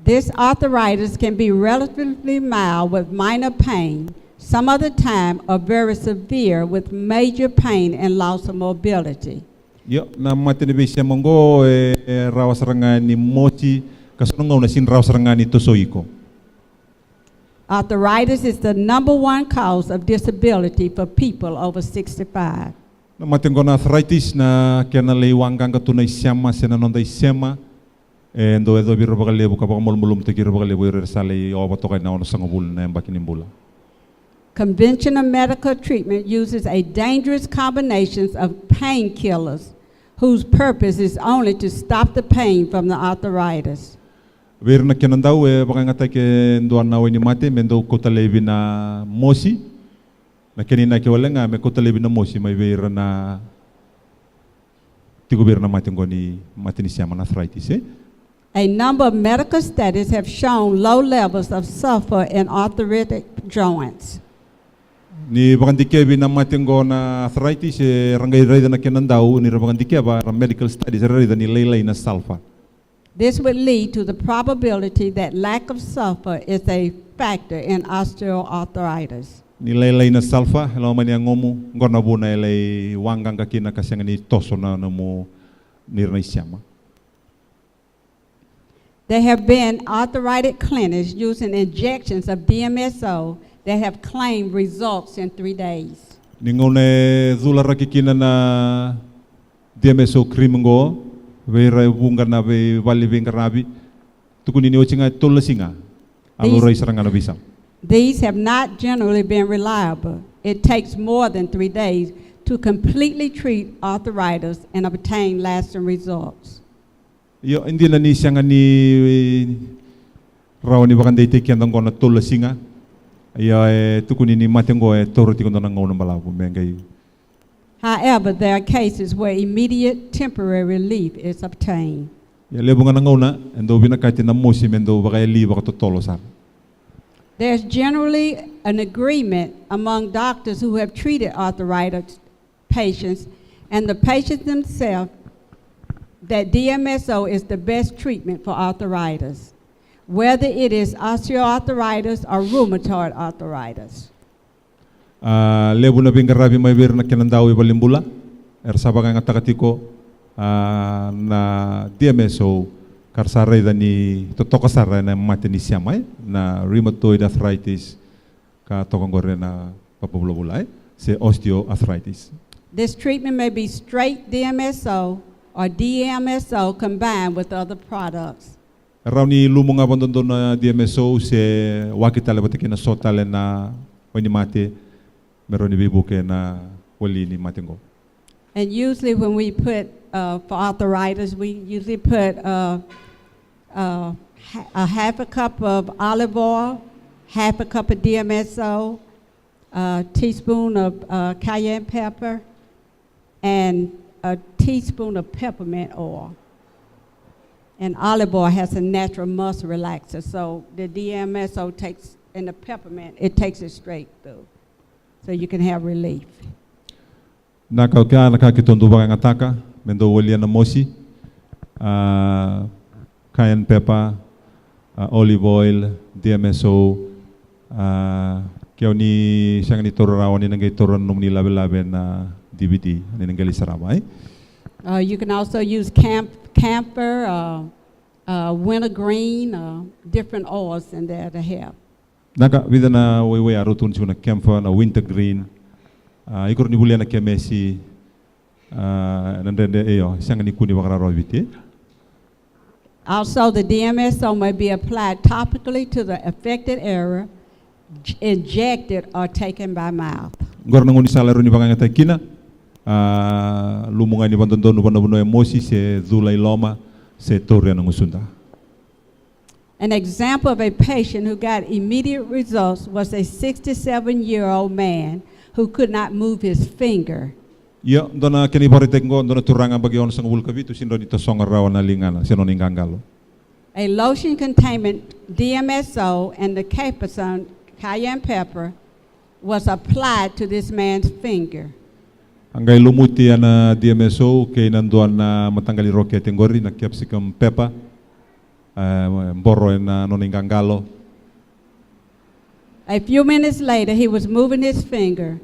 This arthritis can be relatively mild with minor pain, some of the time are very severe with major pain and loss of mobility. Yo, na mate ni beisia mango rawasaranga ni mochi kasunong na sin rawasaranga ni tosoiko. Arthritis is the #1 cause of disability for people over 65. Na mate ngona arthritis na kena leiwanggang katunay siyama senanonda isema. Endo edo biro bakalebo kapag mulmulum te kiro bakalebo iresale o batokay na ono sangobul na bakinimbula. Conventional medical treatment uses a dangerous combinations of painkillers whose purpose is only to stop the pain from the arthritis. Bir na kinandaw bakangata ke nduan na ni mate mendo kotalebi na mosi na kinina ke wala nga me kotalebi na mosi may bir na tigo bir na mate ngoni mate ni siya man arthritis A number of medical studies have shown low levels of sulfur in arthritic joints. Ni bakandike bi na mate ngona arthritis rangay rayda na kinandaw ni bakandike ba medical studies rayda ni laylay na sulfur. This would lead to the probability that lack of sulfur is a factor in osteoarthritis. Ni laylay na sulfur hello man yang ngomu ngona bu na lay wanggang kakina kasang ni toso na mo nirna isyama. There have been authorized clinics using injections of DMSO that have claimed results in 3 days. Ningone zula rakikina na DMSO krimingo vera bunga na ve vali vengarabi tukuni ni ochinga tolla singa alora isaranga na bisa. These have not generally been reliable. It takes more than 3 days to completely treat arthritis and obtain lasting results. Yo hindi na ni siyang ni rawani bakan day take yan na tolla singa. Ay tukuni ni matengo toro tikondo na ngona malabu mengay. However, there are cases where immediate temporary relief is obtained. Ya lebunga na ngona endo binakati na mosi mendo bakay liba ka totolo sa. There's generally an agreement among doctors who have treated arthritis patients and the patients themselves that DMSO is the best treatment for arthritis, whether it is osteoarthritis or rheumatoid arthritis. Lebu na bingarabi may bir na kinandawi balimbula sabagay nga takatiko na DMSO karsara ni totokasara na mati ni siyamay na rheumatoid arthritis ka tokongore na papabulabulay se osteoarthritis. This treatment may be straight DMSO or DMSO combined with other products. Raw ni lumong abandondo na DMSO se wakitale batiki na sotale na wani mate meron ni bibuke na wali ni matingo. And usually when we put, for arthritis, we usually put a half a cup of olive oil, half a cup of DMSO, a teaspoon of cayenne pepper, and a teaspoon of peppermint oil. And olive oil has a natural muscle relaxer, so the DMSO takes, and the peppermint, it takes it straight through, so you can have relief. Nakauka nakakitondo ba nga taka mendo wali na mosi cayenne pepper, olive oil, DMSO kaya ni siyang ni tororawan ni nangay toron nung nilabe-labe na DVD ni nanggali sarabay. You can also use camphor, wintergreen, different oils in there to help. Naka vida na way arutun siya na camphor na wintergreen. Ikor ni bulian na kemesi nandende eyo siyang ni kuni bakararo biti. Also, the DMSO may be applied topically to the affected area, injected or taken by mouth. Gor nanguni salaro ni banganga kina lumungan ni bandondo no banabuno emosi se zulay loma se torre ng usunda. An example of a patient who got immediate results was a 67-year-old man who could not move his finger. Yo, dona kini baritek ngo dona turanga bagyon sang bulkabi tu sindo nito songar rawan na lingana sino ningangalo. A lotion containing DMSO and the capsaicin, cayenne pepper, was applied to this man's finger. Angay lumuti na DMSO kay nanduan na matanggali roket ngori na capsicum pepper borro na noningangalo. A few minutes later, he was moving his finger.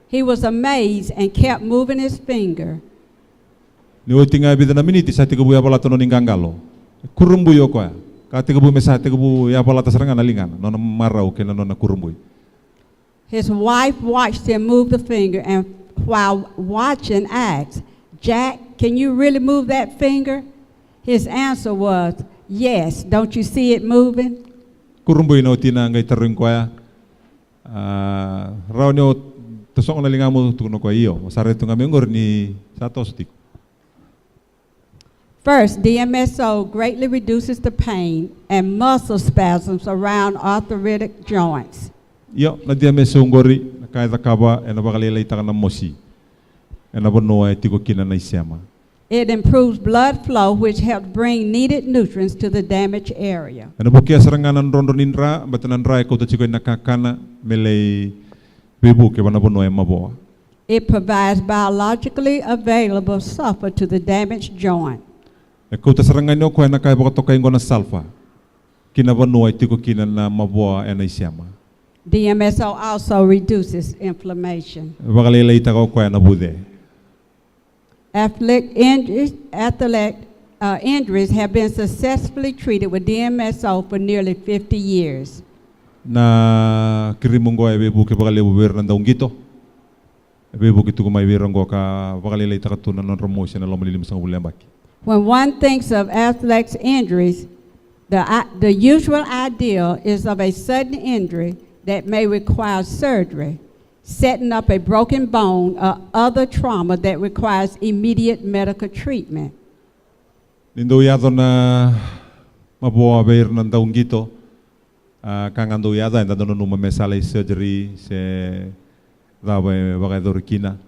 He was amazed and kept moving his finger. Ni utinga bida na miniti sa tigabu ya pala noningangalo. Kurumbuyo ko ya. Ka tigabu mesa tigabu ya pala tasaranga na lingana non maraw kay na kurumbuy. His wife watched him move the finger and while watching asked, "Jack, can you really move that finger?" His answer was, "Yes, don't you see it moving?" Kurumbuy na utina ngay taring ko ya. Raw nyo tosong na lingamo tuno ko iyo. Masare tu ngami ngor ni satos tik. First, DMSO greatly reduces the pain and muscle spasms around arthritic joints. Yo na DMSO ngori kaya kaba na bakalilay ta na mosi. Na bono ay tiko kina na isema. It improves blood flow, which helps bring needed nutrients to the damaged area. Ano po kaya saranganan rondo nindra batanan ra ko ta chikoy nakakana melay bibu ke bana bono ay maboa. It provides biologically available sulfur to the damaged joint. Ko ta sarangan yo ko na kaya baka to kay ngona sulfa. Kina bono ay tiko kina na maboa ay isema. DMSO also reduces inflammation. Bakalilay ta ko na bude. Athletic injuries have been successfully treated with DMSO for nearly 50 years. Na kirimungo ay bebu ke bakal lebu ber nanda ungito. Bebu kitu ko may berango ka bakal ilay takatuna non promotion na lomalilim sang bulan baki. When one thinks of athletics injuries, the usual idea is of a sudden injury that may require surgery, setting up a broken bone or other trauma that requires immediate medical treatment. Nindo yado na mabuwa ber nanda ungito. Kangando yada enda dono numa mesala surgery se dawe bakay dorikina.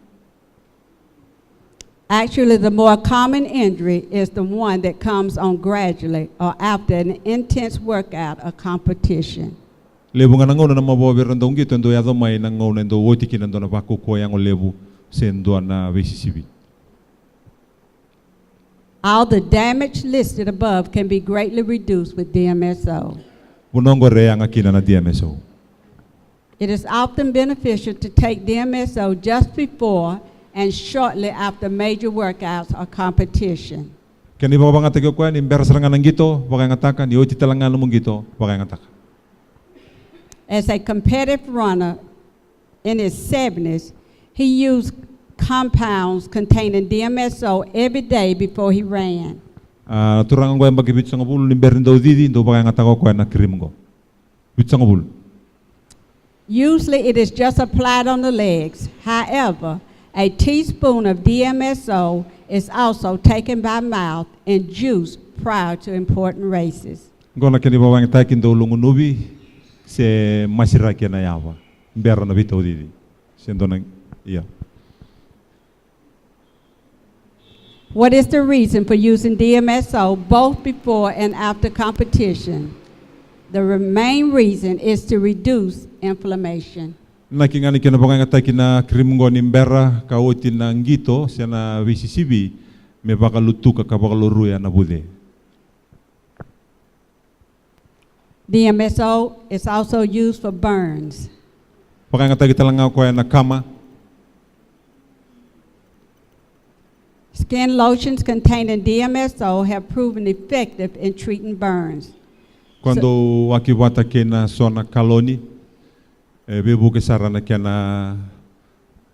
Actually, the more common injury is the one that comes on gradually or after an intense workout or competition. Lebu nga nangaw na mabuwa ber nanda ungito endo yado may nangaw na endo wotikin endo na bakukoyang o lebu se endo na VCCB. All the damage listed above can be greatly reduced with DMSO. Bunongo rea ang akina na DMSO. It is often beneficial to take DMSO just before and shortly after major workouts or competition. Kani ba nga tayo kuan imber serangan ng gito, bakay ngataka ni oti talangan mong gito, bakay ngataka. As a competitive runner in his 70s, he used compounds containing DMSO every day before he ran. Turangan ko yung bagibit sa ngabul, imber daw didi, ndo bakay ngataka ko na krim ko. Bit sa ngabul. Usually it is just applied on the legs. However, a teaspoon of DMSO is also taken by mouth and juice prior to important races. Gona kani ba wang takin do lungunubi se masira kena yawa. Imber na bitaw didi. Sendo nang iya. What is the reason for using DMSO both before and after competition? The main reason is to reduce inflammation. Nakingani kena bakay ngataki na krim ko ni imbera kauti na ngito siya na VCCB me baka lutuka ka baka luruya na bude. DMSO is also used for burns. Bakay ngataki talang ako na kama. Skin lotions containing DMSO have proven effective in treating burns. Quando akiwata kena sona kaloni, bebu ke sarana kena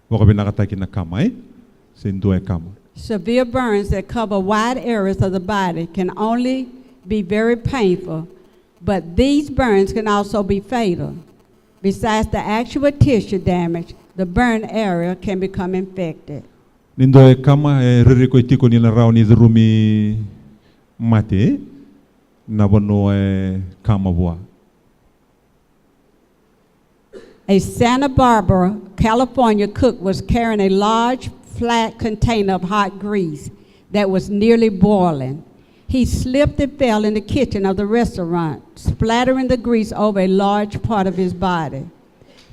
waka binakataki na kama sindu kama. Severe burns that cover wide areas of the body can only be very painful, but these burns can also be fatal. Besides the actual tissue damage, the burn area can become infected. Nindo kama ririko itiko nila raw ni rumi mate na bono kama bua. A Santa Barbara, California cook was carrying a large flat container of hot grease that was nearly boiling. He slipped and fell in the kitchen of the restaurant, splattering the grease over a large part of his body.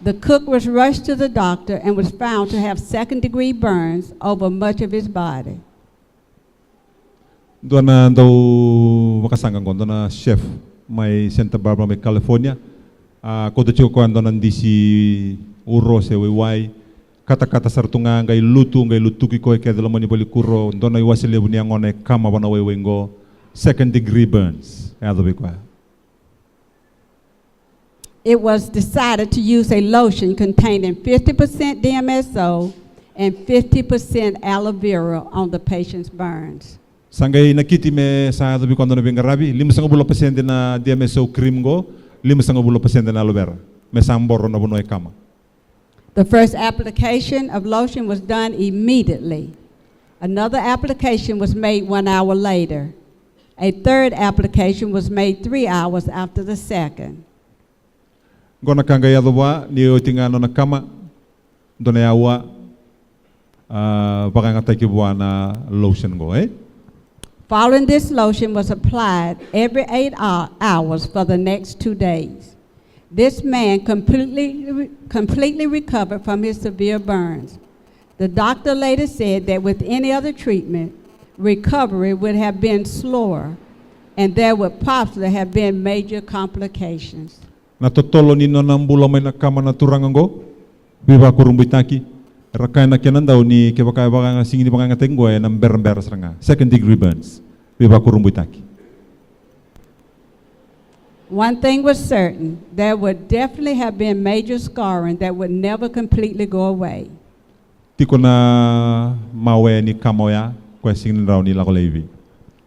The cook was rushed to the doctor and was found to have second-degree burns over much of his body. Doon na daw makasangang ko, doon na chef, may Santa Barbara, may California. Kodo chiko ko doon ng DC uro se wiwai. Kata-kata sartunga ngay lutuki ko kaya dala mo ni balikuro. Doon na iwasili bu niya ngone kama wana wiwingo. Second-degree burns. Kaya daw ko. It was decided to use a lotion containing 50% DMSO and 50% aloe vera on the patient's burns. Sangay nakiti me sa dabi ko na bingarabi 5% na DMSO cream go 5% na aloe vera me samboro na bunoy kama. The first application of lotion was done immediately. Another application was made 1 hour later. A third application was made 3 hours after the second. Gona kangaya doa ni otingano na kama dona yawa baka ngataki buwa na lotion go Following this lotion was applied every 8 hours for the next 2 days. This man completely recovered from his severe burns. The doctor later said that with any other treatment, recovery would have been slower and there would possibly have been major complications. Natotolo nino ng bulamay na kama na turangan go biba kurumbitaki rakay na kenan daw ni kebaka baka singini baka ngateng go ng berber seranga second degree burns biba kurumbuitaki. One thing was certain, there would definitely have been major scarring that would never completely go away. Tiko na mawe ni kamoya kwa singin raw ni lako leivi.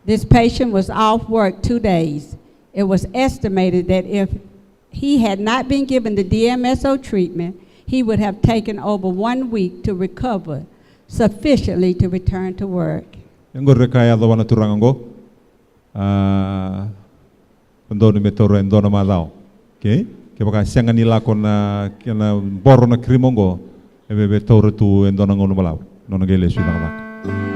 This patient was off work 2 days. It was estimated that if he had not been given the DMSO treatment, he would have taken over 1 week to recover sufficiently to return to work. Yang rekaya do wana turangango. Pendono metoro endono madao. Okay? Kaya baka siyangan nila ko na boro na krimongo. Ebe betoro tu endono ngono malaw. Nono gele suy nakamak.